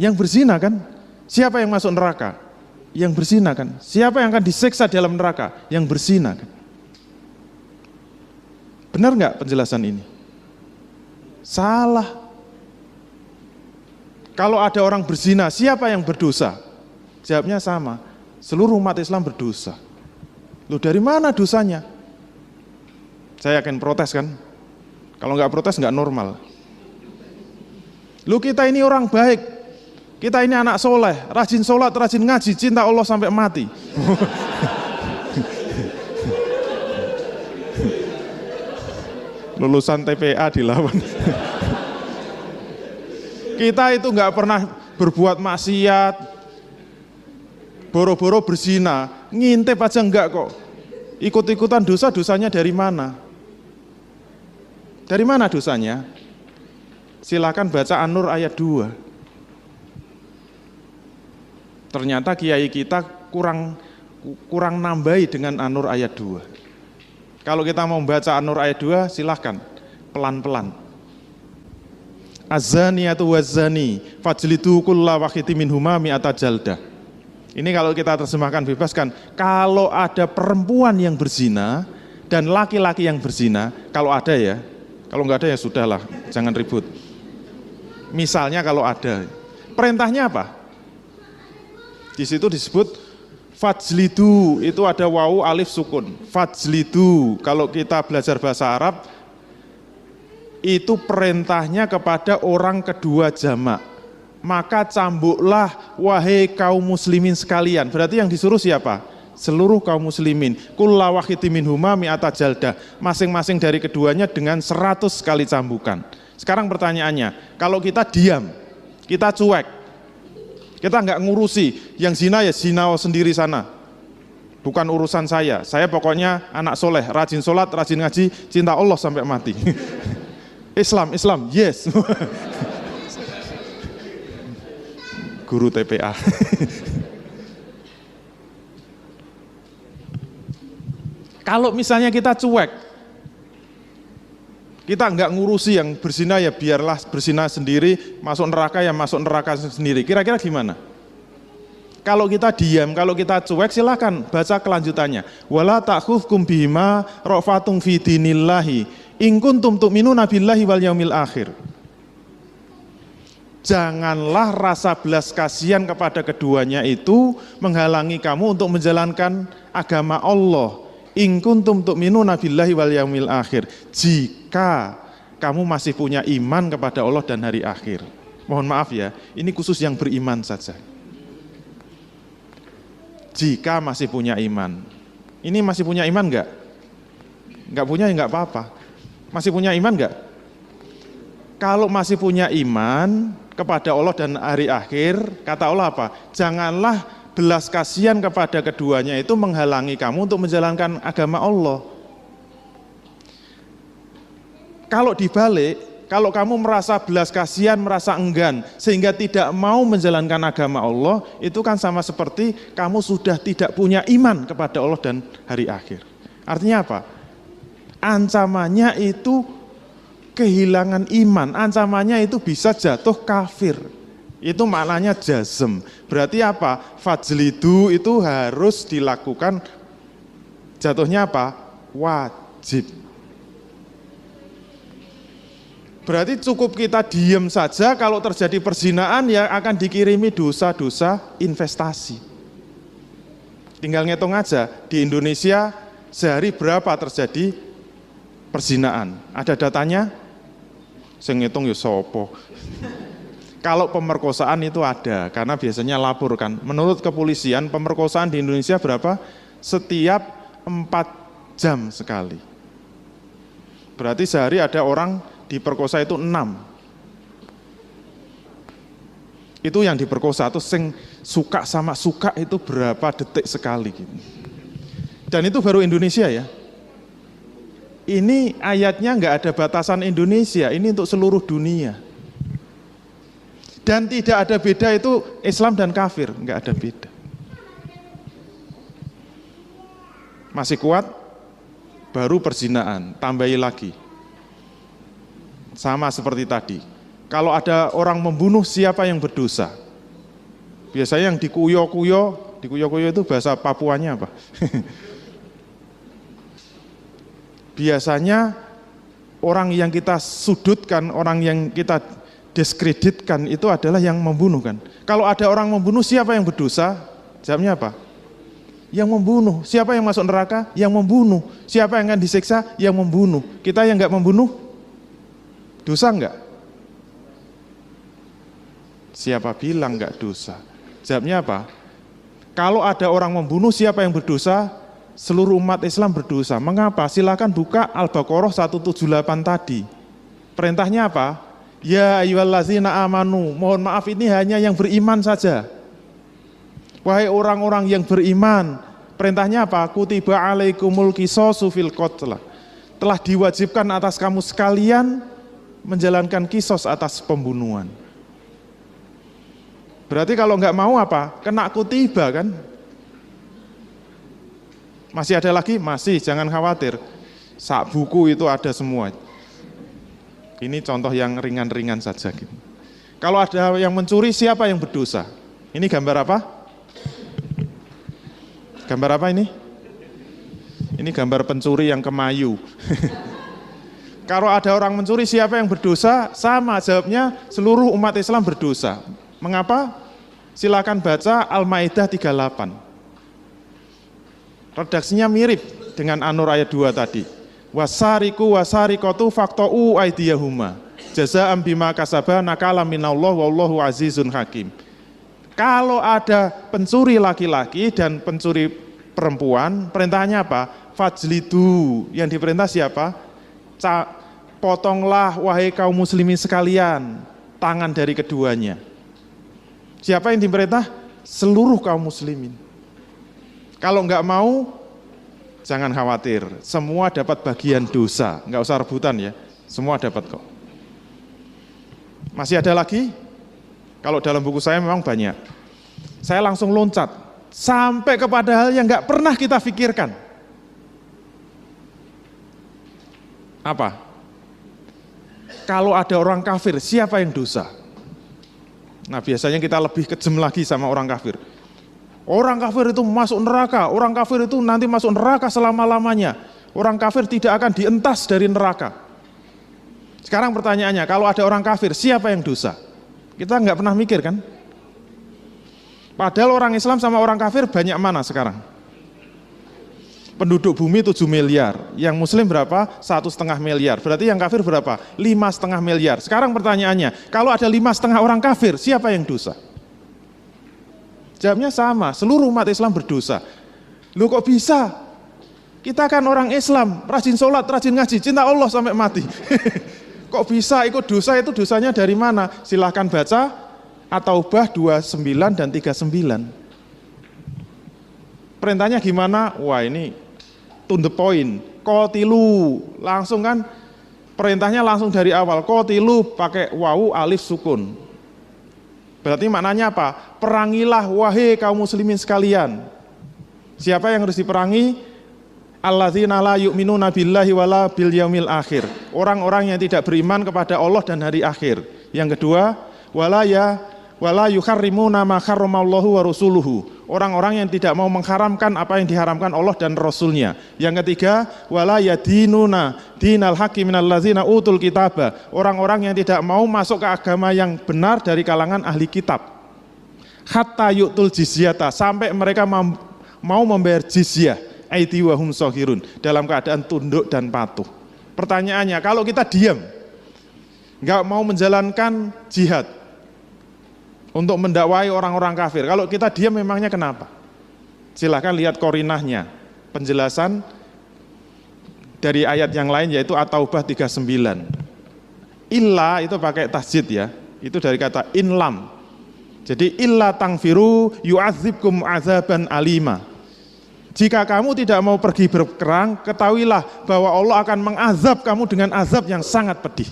Yang berzina kan? Siapa yang masuk neraka? Yang berzina kan? Siapa yang akan disiksa dalam neraka? Yang berzina kan? Benar nggak penjelasan ini? Salah. Kalau ada orang berzina, siapa yang berdosa? Jawabnya sama, seluruh umat Islam berdosa. Loh dari mana dosanya? Saya akan protes kan? Kalau nggak protes nggak normal. Loh kita ini orang baik. Kita ini anak soleh, rajin sholat, rajin ngaji, cinta Allah sampai mati. Lulusan TPA dilawan. Kita itu nggak pernah berbuat maksiat, boro-boro berzina, ngintip aja enggak kok. Ikut-ikutan dosa, dosanya dari mana? Dari mana dosanya? Silakan baca An-Nur ayat 2. Ternyata kiai kita kurang nambahi dengan An-Nur ayat 2. Kalau kita mau baca An-Nur ayat 2, silahkan pelan-pelan. Az-zaniyatu waz-zani fajlidu kulla wahidin minhuma mi'ata jaldah. Ini kalau kita terjemahkan bebaskan, kalau ada perempuan yang berzina dan laki-laki yang berzina, kalau ada ya, kalau nggak ada ya sudahlah, jangan ribut. Misalnya kalau ada, perintahnya apa? Di situ disebut fajlidu, itu ada wawu alif sukun. Fajlidu, kalau kita belajar bahasa Arab, itu perintahnya kepada orang kedua jamak. Maka cambuklah wahai kaum muslimin sekalian. Berarti yang disuruh siapa? Seluruh kaum muslimin. Kulla wahidin minhuma mi'ata jaldah. Masing-masing dari keduanya dengan 100 kali cambukan. Sekarang pertanyaannya, kalau kita diam, kita cuek, kita nggak ngurusi, yang zina ya zina sendiri sana, bukan urusan saya pokoknya anak soleh, rajin sholat, rajin ngaji, cinta Allah sampai mati. Islam, yes. Guru TPA. Kalau misalnya kita cuek, kita nggak ngurusi yang berzina ya biarlah berzina sendiri, masuk neraka ya masuk neraka sendiri. Kira-kira gimana? Kalau kita diam, kalau kita cuek, silakan baca kelanjutannya. Wala ta'khudhukum bihima ra'fatun fi dinillahi in kuntum tu'minuna billahi wal yaumil akhir. Janganlah rasa belas kasihan kepada keduanya itu menghalangi kamu untuk menjalankan agama Allah. In kuntum tu'minuna billahi wal yaumil akhir. Jika kamu masih punya iman kepada Allah dan hari akhir. Mohon maaf ya, ini khusus yang beriman saja. Jika masih punya iman. Ini masih punya iman enggak? Enggak punya ya enggak apa-apa. Masih punya iman enggak? Kalau masih punya iman kepada Allah dan hari akhir, kata Allah apa? Janganlah belas kasihan kepada keduanya itu menghalangi kamu untuk menjalankan agama Allah. Kalau dibalik, kalau kamu merasa belas kasihan, merasa enggan, sehingga tidak mau menjalankan agama Allah, itu kan sama seperti kamu sudah tidak punya iman kepada Allah dan hari akhir. Artinya apa? Ancamannya itu kehilangan iman, ancamannya itu bisa jatuh kafir. Itu maknanya jazm. Berarti apa? Fajlidu itu harus dilakukan, jatuhnya apa? Wajib. Berarti cukup kita diem saja, kalau terjadi perzinaan ya akan dikirimi dosa-dosa investasi. Tinggal ngitung aja, di Indonesia sehari berapa terjadi perzinaan? Ada datanya? Saya ngitung ya sopo. Kalau pemerkosaan itu ada, karena biasanya lapor kan. Menurut kepolisian, pemerkosaan di Indonesia berapa? Setiap 4 jam sekali. Berarti sehari ada orang diperkosa itu 6. Itu yang diperkosa itu sing suka sama suka itu berapa detik sekali gitu. Dan itu baru Indonesia ya. Ini ayatnya nggak ada batasan Indonesia, ini untuk seluruh dunia. Dan tidak ada beda itu Islam dan kafir, nggak ada beda. Masih kuat, baru perzinaan, tambahi lagi. Sama seperti tadi, kalau ada orang membunuh siapa yang berdosa? Biasanya yang dikuyo-kuyo itu bahasa Papuanya apa? Biasanya orang yang kita sudutkan, orang yang kita diskreditkan itu adalah yang membunuh kan. Kalau ada orang membunuh siapa yang berdosa? Jawabnya apa? Yang membunuh. Siapa yang masuk neraka? Yang membunuh. Siapa yang akan disiksa? Yang membunuh. Kita yang enggak membunuh, dosa enggak? Siapa bilang enggak dosa? Jawabnya apa? Kalau ada orang membunuh siapa yang berdosa? Seluruh umat Islam berdosa. Mengapa? Silakan buka Al-Baqarah 178 tadi. Perintahnya apa? Ya ayyuhallazina amanu. Mohon maaf ini hanya yang beriman saja. Wahai orang-orang yang beriman, Perintahnya apa? Kutiba alaikumul qisasu fil qatl. Telah diwajibkan atas kamu sekalian menjalankan kisos atas pembunuhan. Berarti kalau nggak mau apa? Kena kutiba kan? Masih ada lagi? Masih, jangan khawatir. Sak buku itu ada semua. Ini contoh yang ringan-ringan saja gitu. Kalau ada yang mencuri, siapa yang berdosa? Ini gambar apa? Gambar apa ini? Ini gambar pencuri yang kemayu. Kalau ada orang mencuri, siapa yang berdosa? Sama, jawabnya seluruh umat Islam berdosa. Mengapa? Silakan baca Al-Maidah 38. Redaksinya mirip dengan An-Nur ayat 2 tadi. Wasariku wasarikotu fakto'u aidiyahuma jazaa'an bima kasaba nakala minallah wallahu azizun hakim. Kalau ada pencuri laki-laki dan pencuri perempuan, perintahnya apa? Fajlidu. Yang diperintah siapa? Potonglah wahai kaum muslimin sekalian tangan dari keduanya. Siapa yang diperintah? Seluruh kaum muslimin. Kalau enggak mau, jangan khawatir, semua dapat bagian dosa, enggak usah rebutan ya, semua dapat kok. Masih ada lagi? Kalau dalam buku saya memang banyak. Saya langsung loncat sampai kepada hal yang enggak pernah kita pikirkan. Apa? Kalau ada orang kafir, siapa yang dosa? Nah biasanya kita lebih kejam lagi sama orang kafir. Orang kafir itu masuk neraka, orang kafir itu nanti masuk neraka selama-lamanya. Orang kafir tidak akan dientas dari neraka. Sekarang pertanyaannya, kalau ada orang kafir, siapa yang dosa? Kita nggak pernah mikir kan? Padahal orang Islam sama orang kafir banyak mana sekarang? Penduduk bumi 7 miliar, yang muslim berapa? 1,5 miliar. Berarti yang kafir berapa? 5,5 miliar. Sekarang pertanyaannya, kalau ada 5,5 orang kafir, siapa yang dosa? Jawabnya sama, seluruh umat Islam berdosa. Loh kok bisa? Kita kan orang Islam, rajin sholat, rajin ngaji, cinta Allah sampai mati. Kok bisa ikut dosa? Itu dosanya dari mana? Silahkan baca At-Taubah 29 dan 39. Perintahnya gimana? Wah ini to the point. Qatilu, langsung kan perintahnya langsung dari awal. Qatilu pakai wawu alif sukun. Berarti maknanya apa? Perangilah wahai kaum muslimin sekalian. Siapa yang harus diperangi? Alladzina la yu'minuna billahi wala bil yaumil akhir. Orang-orang yang tidak beriman kepada Allah dan hari akhir. Yang kedua, wala yuharrimuna ma harramallahu wa rasuluhu. Orang-orang yang tidak mau mengharamkan apa yang diharamkan Allah dan Rasulnya. Yang ketiga, wala yadinuna dinal haqqi minal ladzina utul kitaba. Orang-orang yang tidak mau masuk ke agama yang benar dari kalangan ahli kitab. Hatta yu'tul jizyata, sampai mereka mau membayar jizyah. Aidi wa hum shahirun, dalam keadaan tunduk dan patuh. Pertanyaannya, kalau kita diam, enggak mau menjalankan jihad untuk mendakwai orang-orang kafir. Kalau kita diam memangnya kenapa? Silahkan lihat korinahnya, penjelasan dari ayat yang lain yaitu At-Taubah 39. Illa itu pakai tasjid ya, itu dari kata inlam. Jadi illa tangfiru yu'adzibkum azaban alima. Jika kamu tidak mau pergi berperang, ketahuilah bahwa Allah akan mengazab kamu dengan azab yang sangat pedih.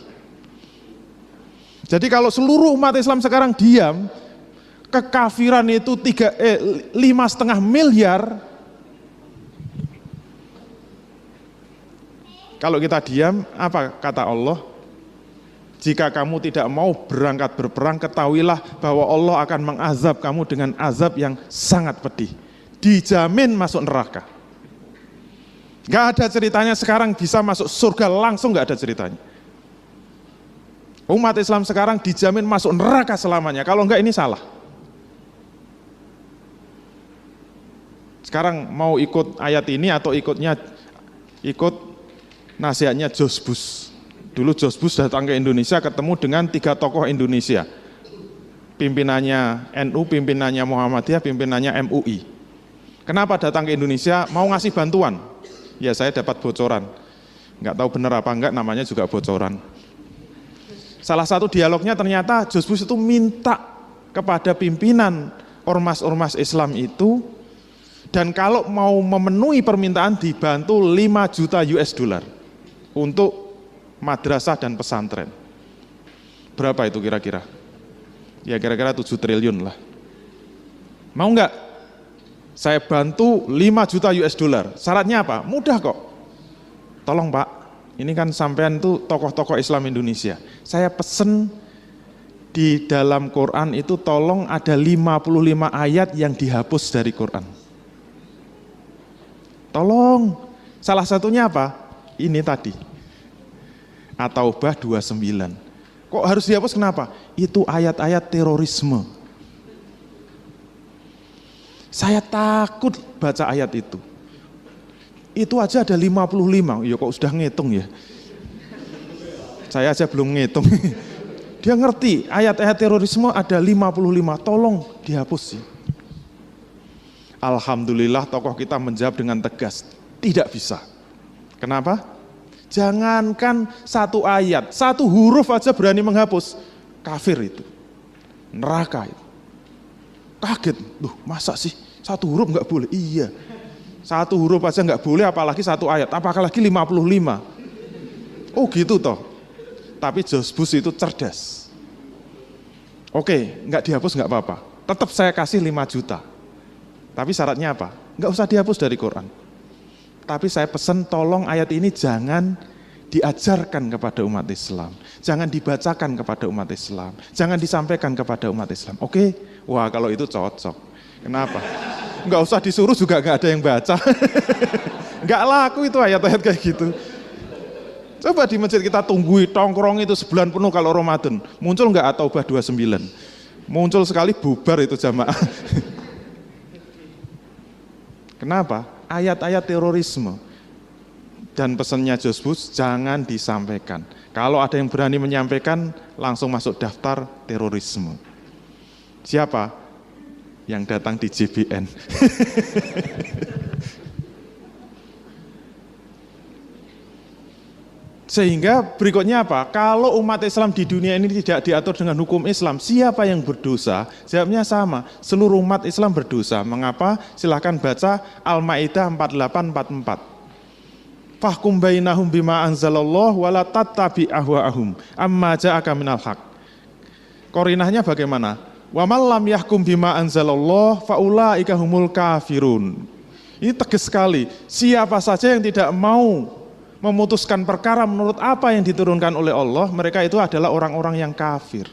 Jadi kalau seluruh umat Islam sekarang diam, kekafiran itu 5,5 miliar. Kalau kita diam, apa kata Allah? Jika kamu tidak mau berangkat berperang, ketahuilah bahwa Allah akan mengazab kamu dengan azab yang sangat pedih. Dijamin masuk neraka. Gak ada ceritanya sekarang bisa masuk surga langsung, gak ada ceritanya. Umat Islam sekarang dijamin masuk neraka selamanya. Kalau enggak ini salah. Sekarang mau ikut ayat ini atau ikut nasihatnya George Bush. Dulu George Bush datang ke Indonesia ketemu dengan 3 tokoh Indonesia. Pimpinannya NU, pimpinannya Muhammadiyah, pimpinannya MUI. Kenapa datang ke Indonesia? Mau ngasih bantuan. Ya saya dapat bocoran. Enggak tahu benar apa enggak, namanya juga bocoran. Salah satu dialognya ternyata George Bush itu minta kepada pimpinan ormas-ormas Islam itu Dan kalau mau memenuhi permintaan dibantu 5 juta US dollar untuk madrasah dan pesantren. Berapa itu kira-kira? Ya kira-kira 7 triliun lah. Mau nggak? Saya bantu 5 juta US dollar. Syaratnya apa? Mudah kok. Tolong Pak, ini kan sampean tuh tokoh-tokoh Islam Indonesia. Saya pesen di dalam Quran itu tolong ada 55 ayat yang dihapus dari Quran. Tolong. Salah satunya apa? Ini tadi. At-Taubah 29. Kok harus dihapus kenapa? Itu ayat-ayat terorisme. Saya takut baca ayat itu. Itu aja ada 55. Ya kok sudah ngitung ya? Saya aja belum ngitung. Dia ngerti ayat-ayat terorisme ada 55. Tolong dihapus sih. Alhamdulillah tokoh kita menjawab dengan tegas. Tidak bisa. Kenapa? Jangankan satu ayat, satu huruf aja berani menghapus. Kafir itu. Neraka itu. Kaget. Loh masa sih satu huruf nggak boleh? Iya. Satu huruf aja nggak boleh apalagi satu ayat. Apalagi 55. Oh gitu toh. Tapi George Bush itu cerdas. Oke, nggak dihapus nggak apa-apa. Tetap saya kasih 5 juta. Tapi syaratnya apa? Nggak usah dihapus dari Quran. Tapi saya pesan tolong ayat ini jangan diajarkan kepada umat Islam. Jangan dibacakan kepada umat Islam. Jangan disampaikan kepada umat Islam. Oke? Wah kalau itu cocok. Kenapa? Nggak usah disuruh juga nggak ada yang baca. Nggak laku itu ayat-ayat kayak gitu. Coba di masjid kita tunggui tongkrong itu sebulan penuh kalau Ramadan. Muncul nggak At-Taubah 29? Muncul sekali bubar itu jamaah. Kenapa? Ayat-ayat terorisme. Dan pesannya George Bush, jangan disampaikan. Kalau ada yang berani menyampaikan, langsung masuk daftar terorisme. Siapa? Yang datang di JBN. Sehingga berikutnya apa? Kalau umat Islam di dunia ini tidak diatur dengan hukum Islam, siapa yang berdosa? Jawabnya sama, seluruh umat Islam berdosa. Mengapa? Silahkan baca Al-Ma'idah 48-44. Fahkum bainahum bima anzalallah wala tattabi ahwa'ahum amma ja'aka minal haq. Korinahnya bagaimana? Wa man lam yahkum bima anzalallah faulaika humul kafirun. Ini tegas sekali. Siapa saja yang tidak mau memutuskan perkara menurut apa yang diturunkan oleh Allah, mereka itu adalah orang-orang yang kafir.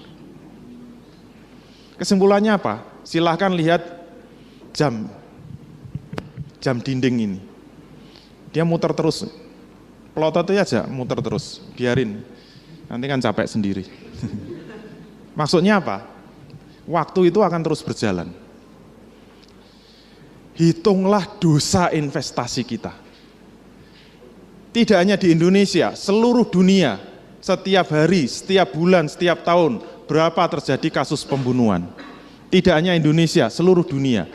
Kesimpulannya apa? Silahkan lihat jam dinding ini. Dia muter terus, pelotot aja muter terus, biarin. Nanti kan capek sendiri. Maksudnya apa? Waktu itu akan terus berjalan. Hitunglah dosa investasi kita. Tidak hanya di Indonesia, seluruh dunia, setiap hari, setiap bulan, setiap tahun, berapa terjadi kasus pembunuhan. Tidak hanya Indonesia, seluruh dunia.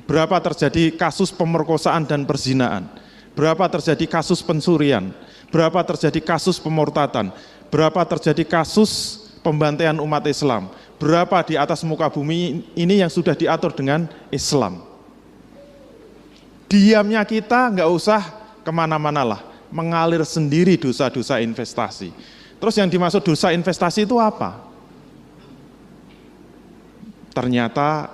Berapa terjadi kasus pemerkosaan dan perzinaan. Berapa terjadi kasus pencurian. Berapa terjadi kasus pemurtadan. Berapa terjadi kasus pembantaian umat Islam. Berapa di atas muka bumi ini yang sudah diatur dengan Islam. Diamnya kita nggak usah kemana-mana lah. Mengalir sendiri dosa-dosa investasi. Terus yang dimaksud dosa investasi itu apa? Ternyata,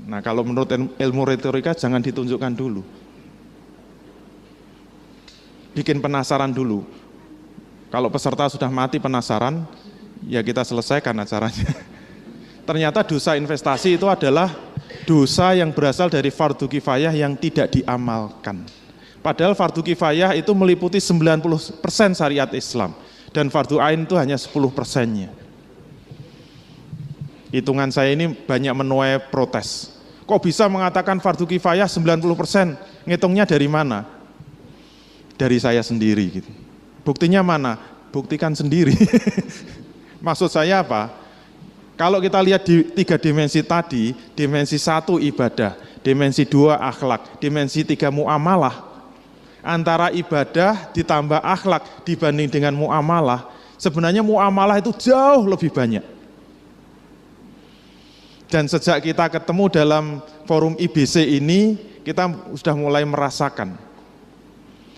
nah kalau menurut ilmu retorika jangan ditunjukkan dulu. Bikin penasaran dulu. Kalau peserta sudah mati penasaran, ya kita selesaikan acaranya. Ternyata dosa investasi itu adalah dosa yang berasal dari fardu kifayah yang tidak diamalkan. Padahal fardu kifayah itu meliputi 90% syariat Islam. Dan fardu ain itu hanya 10%-nya. Hitungan saya ini banyak menuai protes. Kok bisa mengatakan fardu kifayah 90%? Ngitungnya dari mana? Dari saya sendiri. Gitu. Buktinya mana? Buktikan sendiri. Maksud saya apa? Kalau kita lihat di 3 dimensi tadi, dimensi 1 ibadah, dimensi 2 akhlak, dimensi 3 muamalah, antara ibadah ditambah akhlak dibanding dengan muamalah, sebenarnya muamalah itu jauh lebih banyak. Dan sejak kita ketemu dalam forum IBC ini, kita sudah mulai merasakan.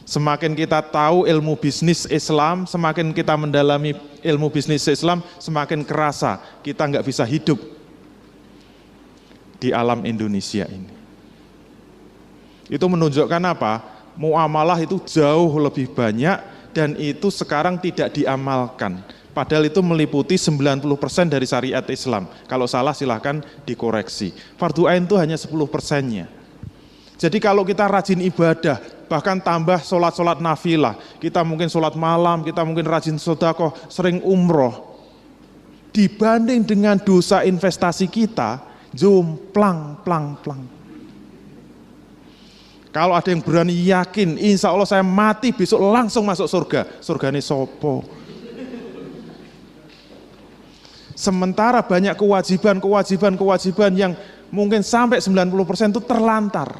Semakin kita tahu ilmu bisnis Islam, semakin kita mendalami ilmu bisnis Islam, semakin kerasa kita nggak bisa hidup di alam Indonesia ini. Itu menunjukkan apa? Muamalah itu jauh lebih banyak dan itu sekarang tidak diamalkan. Padahal itu meliputi 90% dari syariat Islam. Kalau salah silahkan dikoreksi. Fardu ain itu hanya 10%-nya. Jadi kalau kita rajin ibadah, bahkan tambah sholat-sholat nafilah, kita mungkin sholat malam, kita mungkin rajin sedekah, sering umroh, dibanding dengan dosa investasi kita, jomplang, plang. Kalau ada yang berani yakin, insya Allah saya mati besok langsung masuk surga. Surgane sopo. Sementara banyak kewajiban yang mungkin sampai 90% itu terlantar.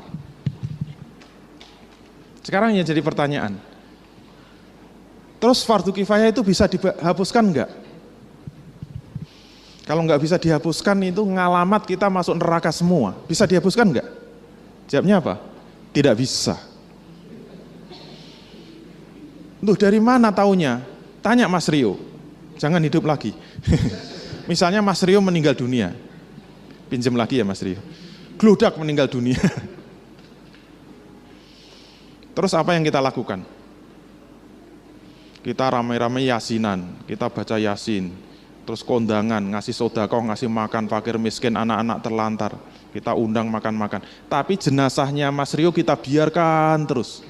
Sekarang yang jadi pertanyaan, terus fardu kifayah itu bisa dihapuskan enggak? Kalau enggak bisa dihapuskan itu ngalamat kita masuk neraka semua. Bisa dihapuskan enggak? Jawabnya apa? Tidak bisa. Loh dari mana taunya? Tanya Mas Rio, jangan hidup lagi. Misalnya Mas Rio meninggal dunia, pinjam lagi ya Mas Rio, gludak meninggal dunia. Terus apa yang kita lakukan? Kita ramai-ramai yasinan, kita baca yasin, terus kondangan, ngasih sedekah, ngasih makan fakir miskin, anak-anak terlantar, kita undang makan-makan. Tapi jenazahnya Mas Rio kita biarkan terus.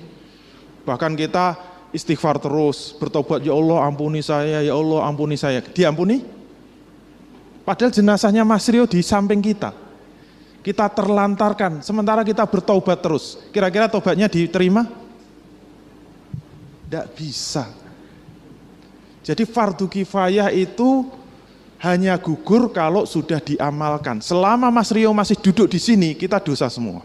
Bahkan kita istighfar terus, bertobat, ya Allah ampuni saya, ya Allah ampuni saya. Diampuni? Padahal jenazahnya Mas Rio di samping kita. Kita terlantarkan, sementara kita bertobat terus. Kira-kira tobatnya diterima? Tidak bisa. Jadi fardu kifayah itu hanya gugur kalau sudah diamalkan. Selama Mas Rio masih duduk di sini, kita dosa semua.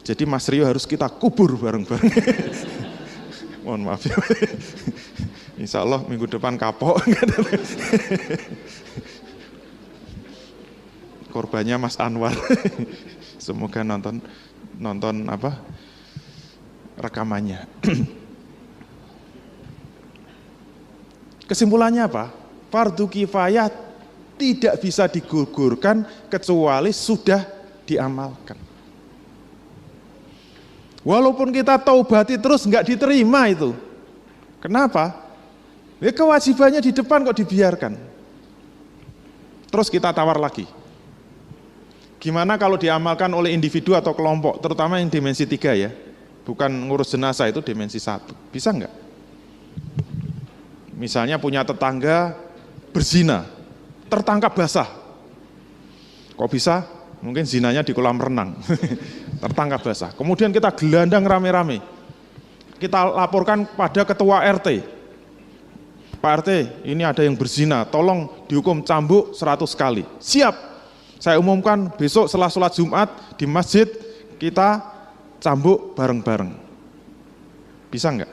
Jadi Mas Rio harus kita kubur bareng-bareng. Mohon maaf ya. Insya Allah minggu depan kapok. Korbannya Mas Anwar. Semoga nonton apa rekamannya. Kesimpulannya apa? Fardu kifayah tidak bisa digugurkan kecuali sudah diamalkan. Walaupun kita taubati terus nggak diterima itu. Kenapa? Ya kewajibannya di depan kok dibiarkan. Terus kita tawar lagi. Gimana kalau diamalkan oleh individu atau kelompok, terutama yang dimensi 3 ya. Bukan ngurus jenazah itu dimensi 1. Bisa enggak? Misalnya punya tetangga berzina, tertangkap basah. Kok bisa? Mungkin zinanya di kolam renang. Tertangkap basah. Kemudian kita gelandang rame-rame. Kita laporkan pada ketua RT. Pak RT, ini ada yang berzina, tolong dihukum cambuk 100 kali. Siap. Saya umumkan besok setelah sholat Jumat di masjid kita cambuk bareng-bareng. Bisa enggak?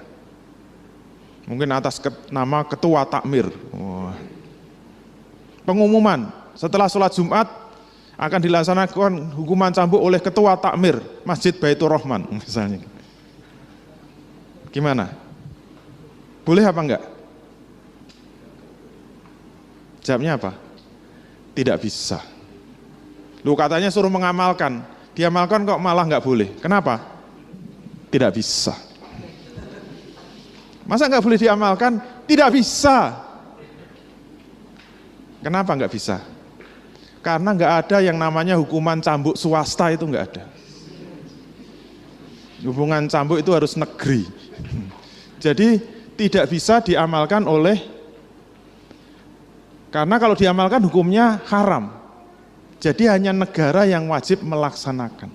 Mungkin atas nama ketua takmir. Pengumuman setelah sholat Jumat akan dilaksanakan hukuman cambuk oleh ketua takmir Masjid Baitur Rahman misalnya. Gimana? Boleh apa enggak? Jawabnya apa? Tidak bisa. Lu katanya suruh mengamalkan, diamalkan kok malah nggak boleh. Kenapa? Tidak bisa. Masa nggak boleh diamalkan? Tidak bisa. Kenapa nggak bisa? Karena nggak ada yang namanya hukuman cambuk swasta, itu nggak ada. Hubungan cambuk itu harus negeri. Jadi tidak bisa diamalkan karena kalau diamalkan hukumnya haram. Jadi hanya negara yang wajib melaksanakan.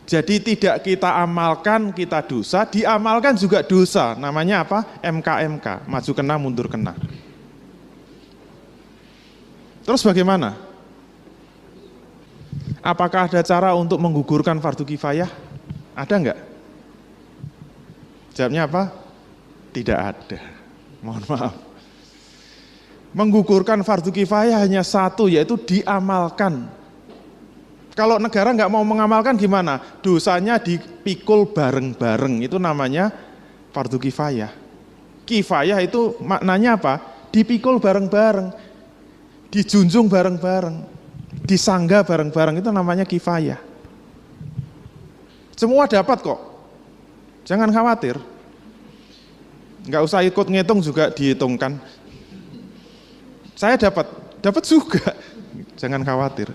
Jadi tidak kita amalkan, kita dosa, diamalkan juga dosa. Namanya apa? MKMK, maju kena, mundur kena. Terus bagaimana? Apakah ada cara untuk menggugurkan fardu kifayah? Ada enggak? Jawabnya apa? Tidak ada. Mohon maaf. Menggugurkan fardu kifayah hanya satu, yaitu diamalkan. Kalau negara nggak mau mengamalkan gimana? Dosanya dipikul bareng-bareng, itu namanya fardu kifayah. Kifayah itu maknanya apa? Dipikul bareng-bareng, dijunjung bareng-bareng, disangga bareng-bareng, itu namanya kifayah. Semua dapat kok, jangan khawatir. Nggak usah ikut ngitung juga dihitungkan. Saya dapat juga, jangan khawatir.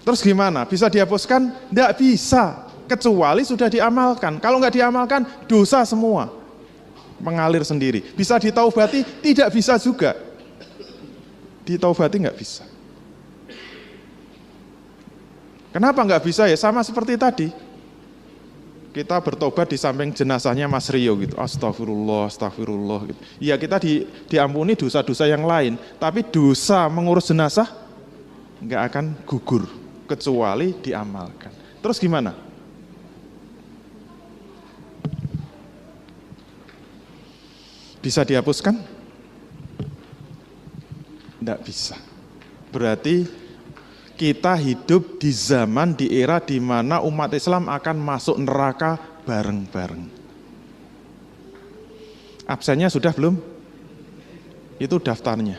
Terus gimana? Bisa dihapuskan? Nggak bisa, kecuali sudah diamalkan. Kalau nggak diamalkan, dosa semua mengalir sendiri. Bisa ditaubati? Tidak bisa juga. Ditaubati nggak bisa. Kenapa nggak bisa ya? Sama seperti tadi. Kita bertobat di samping jenazahnya Mas Rio gitu. Astagfirullah, astagfirullah gitu. Iya, kita diampuni dosa-dosa yang lain, tapi dosa mengurus jenazah nggak akan gugur kecuali diamalkan. Terus gimana? Bisa dihapuskan? Nggak bisa. Berarti kita hidup di zaman, di era di mana umat Islam akan masuk neraka bareng-bareng. Absennya sudah belum? Itu daftarnya.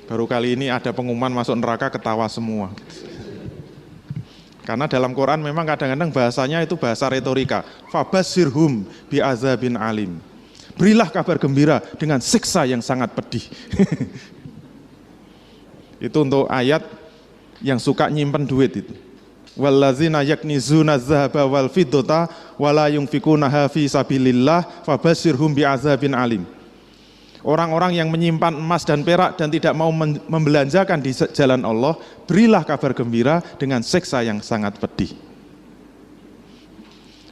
Baru kali ini ada pengumuman masuk neraka, ketawa semua. Karena dalam Quran memang kadang-kadang bahasanya itu bahasa retorika. Fabashirhum bi'adzabin alim. Berilah kabar gembira dengan siksa yang sangat pedih. Itu untuk ayat yang suka nyimpen duit itu. Wallazina yaknizuna dzahaba wal fiddata wala yunfikunaha fi sabilillah fabashirhum bi'adzabin alim. Orang-orang yang menyimpan emas dan perak dan tidak mau membelanjakan di jalan Allah, berilah kabar gembira dengan siksa yang sangat pedih.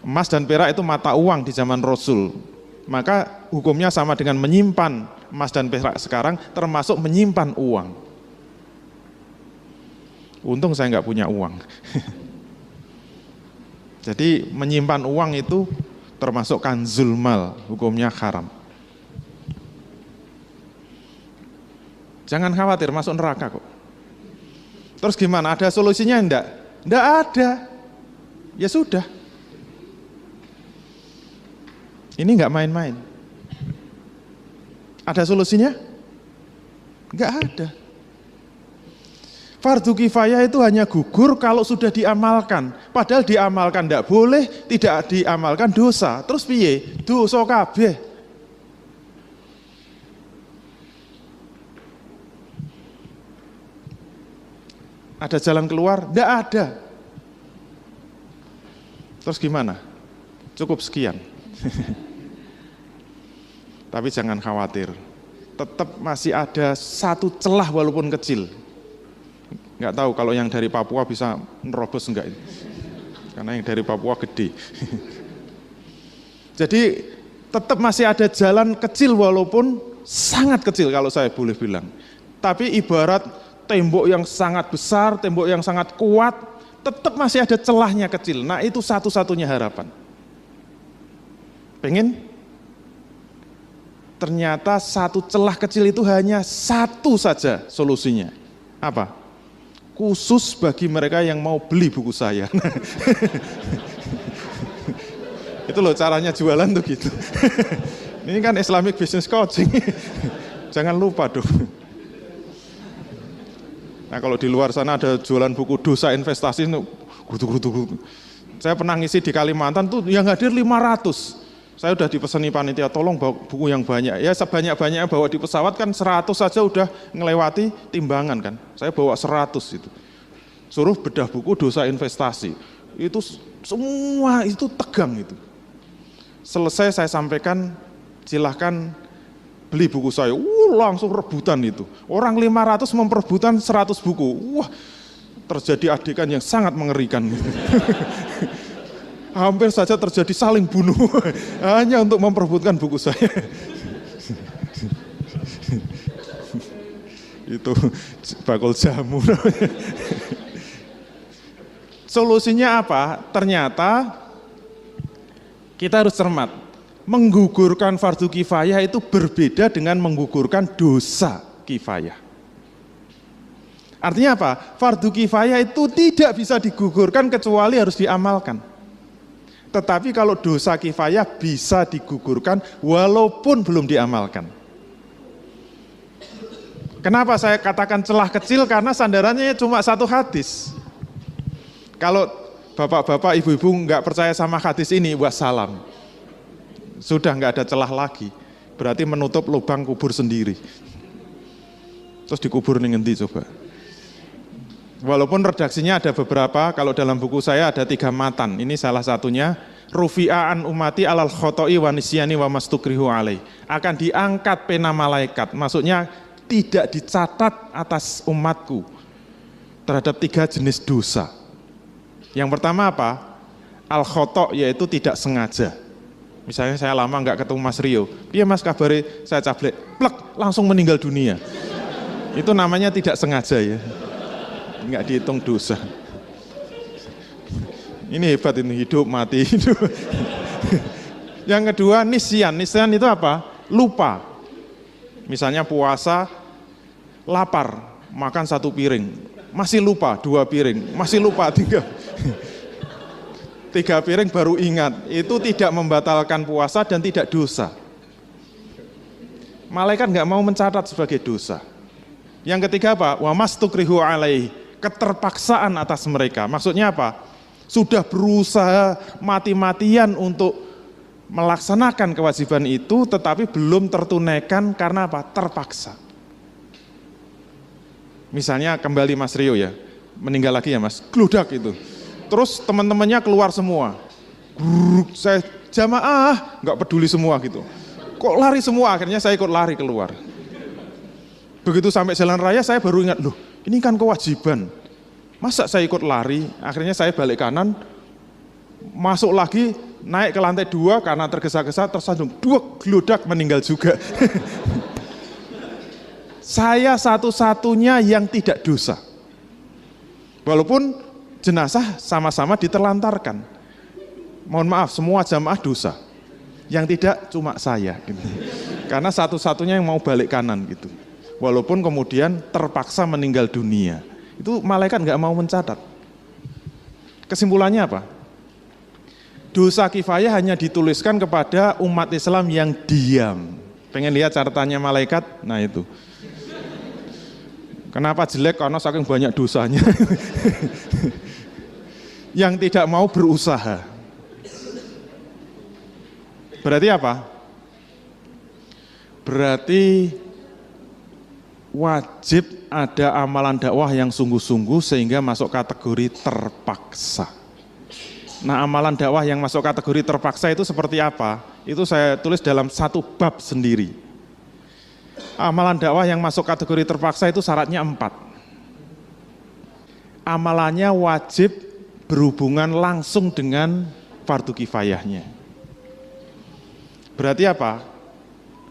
Emas dan perak itu mata uang di zaman Rasul. Maka hukumnya sama dengan menyimpan emas dan perak sekarang, termasuk menyimpan uang. Untung saya nggak punya uang. Jadi menyimpan uang itu termasuk kanzul mal, hukumnya haram. Jangan khawatir, masuk neraka kok. Terus gimana? Ada solusinya enggak? Enggak ada. Ya sudah. Ini enggak main-main. Ada solusinya? Enggak ada. Fardu kifayah itu hanya gugur kalau sudah diamalkan. Padahal diamalkan enggak boleh, tidak diamalkan dosa. Terus piye? Dosa kabeh. Ada jalan keluar? Enggak ada. Terus gimana? Cukup sekian. Tapi jangan khawatir. Tetap masih ada satu celah walaupun kecil. Enggak tahu kalau yang dari Papua bisa nerobos enggak. Karena yang dari Papua gede. Jadi tetap masih ada jalan kecil walaupun sangat kecil kalau saya boleh bilang. Tapi ibarat tembok yang sangat besar, tembok yang sangat kuat, tetap masih ada celahnya kecil. Nah itu satu-satunya harapan. Pengen? Ternyata satu celah kecil itu hanya satu saja solusinya. Apa? Khusus bagi mereka yang mau beli buku saya. Itu loh caranya jualan tuh gitu. Ini kan Islamic Business Coaching. Jangan lupa dong. Nah kalau di luar sana ada jualan buku dosa investasi, gutu. Saya pernah ngisi di Kalimantan tuh yang hadir 500. Saya udah dipesani panitia, tolong bawa buku yang banyak. Ya sebanyak-banyaknya bawa di pesawat kan 100 saja udah ngelewati timbangan kan. Saya bawa 100 itu. Suruh bedah buku dosa investasi. Itu semua itu tegang itu. Selesai saya sampaikan, silahkan beli buku saya. Langsung rebutan itu. Orang 500 memperebutkan 100 buku. Wah, terjadi adegan yang sangat mengerikan. Hampir saja terjadi saling bunuh hanya untuk memperebutkan buku saya. Itu bakul jamu. Solusinya apa? Ternyata kita harus cermat. menggugurkan fardu kifayah itu berbeda dengan menggugurkan dosa kifayah. Artinya apa? Fardu kifayah itu tidak bisa digugurkan kecuali harus diamalkan. Tetapi kalau dosa kifayah bisa digugurkan walaupun belum diamalkan. Kenapa saya katakan celah kecil? Karena sandarannya cuma satu hadis. Kalau bapak-bapak, ibu-ibu nggak percaya sama hadis ini, wassalam. Sudah nggak ada celah lagi. Berarti menutup lubang kubur sendiri. Terus dikubur nih ngendi coba? Walaupun redaksinya ada beberapa, kalau dalam buku saya ada 3 matan. Ini salah satunya, rufi'an umati alal khoto'i wa nisyani wa mastukrihu alaih. Akan diangkat pena malaikat, maksudnya tidak dicatat atas umatku terhadap 3 jenis dosa. Yang pertama apa? Al khoto', yaitu tidak sengaja. Misalnya saya lama nggak ketemu Mas Rio, iya Mas kabari saya cablek, plek, langsung meninggal dunia. Itu namanya tidak sengaja ya. Nggak dihitung dosa. Ini hebat ini, hidup mati hidup. Yang kedua nisyan. Nisyan itu apa? Lupa. Misalnya puasa, lapar, makan 1 piring, masih lupa 2 piring, masih lupa 3. 3 piring baru ingat. Itu tidak membatalkan puasa dan tidak dosa. Malaikat nggak mau mencatat sebagai dosa. Yang ketiga apa? Wa mastukrihu alaih. Keterpaksaan atas mereka. Maksudnya apa? Sudah berusaha mati-matian untuk melaksanakan kewajiban itu, tetapi belum tertunaikan karena apa? Terpaksa. Misalnya kembali Mas Rio ya, meninggal lagi ya Mas, gludak itu. Terus teman-temannya keluar semua. Saya jamaah, nggak peduli semua gitu. Kok lari semua? Akhirnya saya ikut lari keluar. Begitu sampai jalan raya saya baru ingat, loh ini kan kewajiban. Masa saya ikut lari? Akhirnya saya balik kanan, masuk lagi, naik ke lantai 2 karena tergesa-gesa, tersandung, 2 gludak meninggal juga. Saya satu-satunya yang tidak dosa. Walaupun jenazah sama-sama diterlantarkan. Mohon maaf, semua jamaah dosa. Yang tidak cuma saya. Gitu. Karena satu-satunya yang mau balik kanan gitu. Walaupun kemudian terpaksa meninggal dunia. Itu malaikat nggak mau mencatat. Kesimpulannya apa? Dosa kifayah hanya dituliskan kepada umat Islam yang diam. Pengen lihat catatannya malaikat? Nah itu. Kenapa jelek? Karena saking banyak dosanya. Yang tidak mau berusaha. Berarti apa? Berarti wajib ada amalan dakwah yang sungguh-sungguh sehingga masuk kategori terpaksa. Nah, amalan dakwah yang masuk kategori terpaksa itu seperti apa? Itu saya tulis dalam 1 bab sendiri. Amalan dakwah yang masuk kategori terpaksa itu syaratnya 4. Amalannya wajib berhubungan langsung dengan fardu kifayahnya. Berarti apa?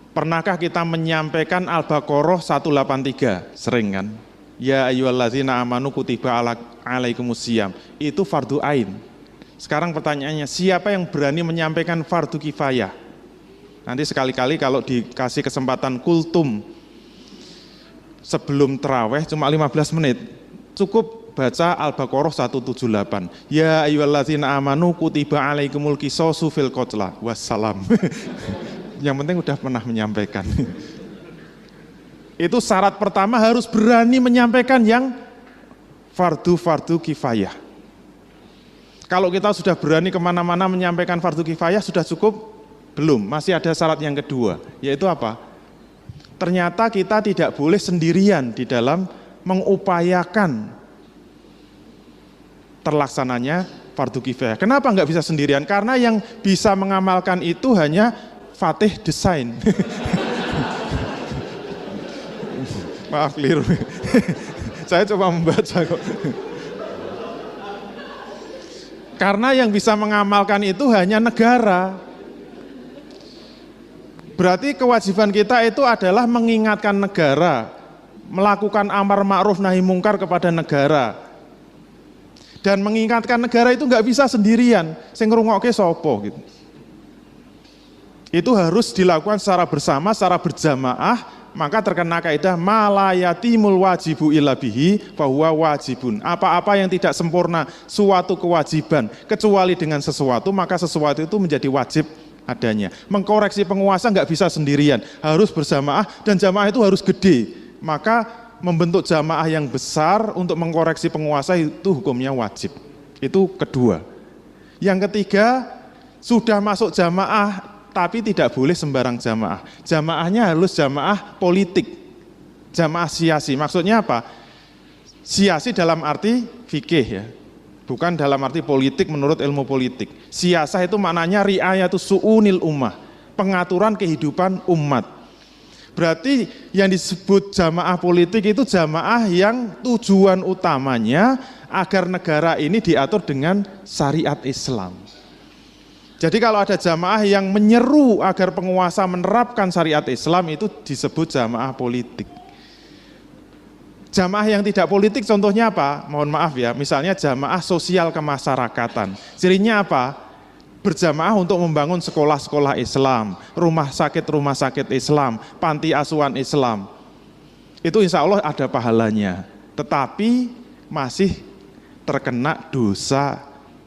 Pernahkah kita menyampaikan Al-Baqarah 183? Sering kan? Ya ayyuhallazina amanu kutiba alaikumusiyam. Itu fardu ain. Sekarang pertanyaannya, siapa yang berani menyampaikan fardu kifayah? Nanti sekali-kali kalau dikasih kesempatan kultum sebelum terawih cuma 15 menit, cukup baca Al-Baqarah 178. Ya ayyuhallazina amanu kutiba alaikumul qisasu fil qatla. Wassalam. Yang penting udah pernah menyampaikan. Itu syarat pertama, harus berani menyampaikan yang fardu-fardu kifayah. Kalau kita sudah berani kemana-mana menyampaikan fardu kifayah, sudah cukup? Belum, masih ada syarat yang kedua, yaitu apa? Ternyata kita tidak boleh sendirian di dalam mengupayakan terlaksananya fardu kifayah. Kenapa nggak bisa sendirian? Karena yang bisa mengamalkan itu hanya Fatih desain. Maaf keliru. Saya coba membaca kok. Karena yang bisa mengamalkan itu hanya negara. Berarti kewajiban kita itu adalah mengingatkan negara, melakukan amar ma'ruf nahi mungkar kepada negara. Dan mengingatkan negara itu nggak bisa sendirian. Sing ngrungokke sapa gitu. itu harus dilakukan secara bersama, secara berjamaah, maka terkena kaidah malayatimul wajibu illa bihi fahuwa wajibun. Apa-apa yang tidak sempurna suatu kewajiban kecuali dengan sesuatu, maka sesuatu itu menjadi wajib adanya. Mengkoreksi penguasa nggak bisa sendirian, harus berjamaah, dan jamaah itu harus gede. Maka membentuk jamaah yang besar untuk mengkoreksi penguasa itu hukumnya wajib. Itu kedua. Yang ketiga, sudah masuk jamaah tapi tidak boleh sembarang jamaah. Jamaahnya harus jamaah politik, jamaah siasi. Maksudnya apa? Siasi dalam arti fikih ya, bukan dalam arti politik menurut ilmu politik. Siasah itu maknanya ri'ayatus su'unil ummah, pengaturan kehidupan umat. Berarti yang disebut jamaah politik itu jamaah yang tujuan utamanya agar negara ini diatur dengan syariat Islam. Jadi kalau ada jamaah yang menyeru agar penguasa menerapkan syariat Islam, itu disebut jamaah politik. Jamaah yang tidak politik contohnya apa? Mohon maaf ya, misalnya jamaah sosial kemasyarakatan. Cirinya apa? Berjamaah untuk membangun sekolah-sekolah Islam, rumah sakit Islam, panti asuhan Islam. Itu insya Allah ada pahalanya. Tetapi masih terkena dosa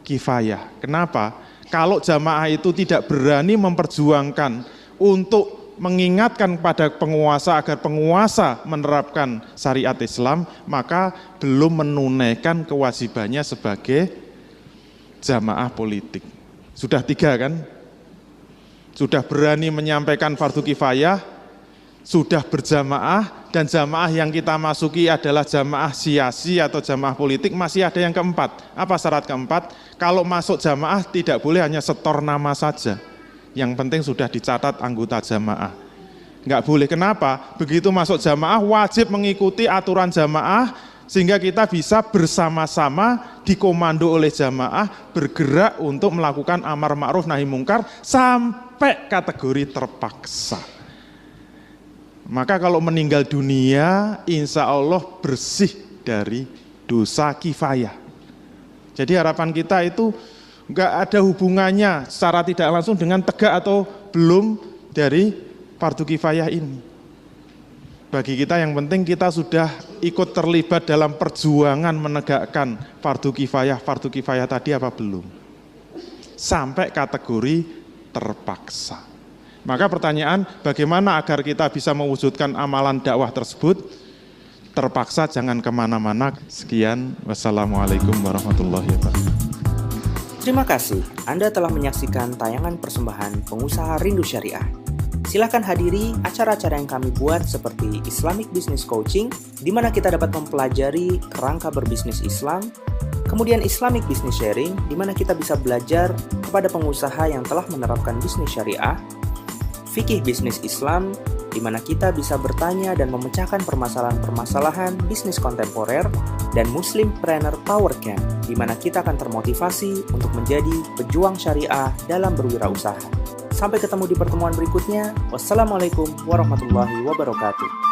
kifayah. Kenapa? Kalau jamaah itu tidak berani memperjuangkan untuk mengingatkan pada penguasa agar penguasa menerapkan syariat Islam, maka belum menunaikan kewajibannya sebagai jamaah politik. Sudah 3 kan? Sudah berani menyampaikan fardu kifayah, sudah berjamaah, dan jamaah yang kita masuki adalah jamaah siasi atau jamaah politik. Masih ada yang keempat. Apa syarat keempat? Kalau masuk jamaah tidak boleh hanya setor nama saja. Yang penting sudah dicatat anggota jamaah. Enggak boleh. Kenapa? Begitu masuk jamaah wajib mengikuti aturan jamaah sehingga kita bisa bersama-sama dikomando oleh jamaah bergerak untuk melakukan amar ma'ruf nahi mungkar sampai kategori terpaksa. Maka kalau meninggal dunia, insya Allah bersih dari dosa kifayah. Jadi harapan kita itu enggak ada hubungannya secara tidak langsung dengan tegak atau belum dari fardu kifayah ini. Bagi kita yang penting kita sudah ikut terlibat dalam perjuangan menegakkan fardu kifayah tadi apa belum? Sampai kategori terpaksa. Maka pertanyaan, bagaimana agar kita bisa mewujudkan amalan dakwah tersebut? Terpaksa jangan kemana-mana. Sekian, wassalamualaikum warahmatullahi wabarakatuh. Terima kasih, Anda telah menyaksikan tayangan persembahan Pengusaha Rindu Syariah. Silakan hadiri acara-acara yang kami buat seperti Islamic Business Coaching, di mana kita dapat mempelajari kerangka berbisnis Islam, kemudian Islamic Business Sharing, di mana kita bisa belajar kepada pengusaha yang telah menerapkan bisnis syariah, Fikih Bisnis Islam, di mana kita bisa bertanya dan memecahkan permasalahan-permasalahan bisnis kontemporer, dan Muslimpreneur Power Camp, di mana kita akan termotivasi untuk menjadi pejuang syariah dalam berwirausaha. Sampai ketemu di pertemuan berikutnya. Wassalamualaikum warahmatullahi wabarakatuh.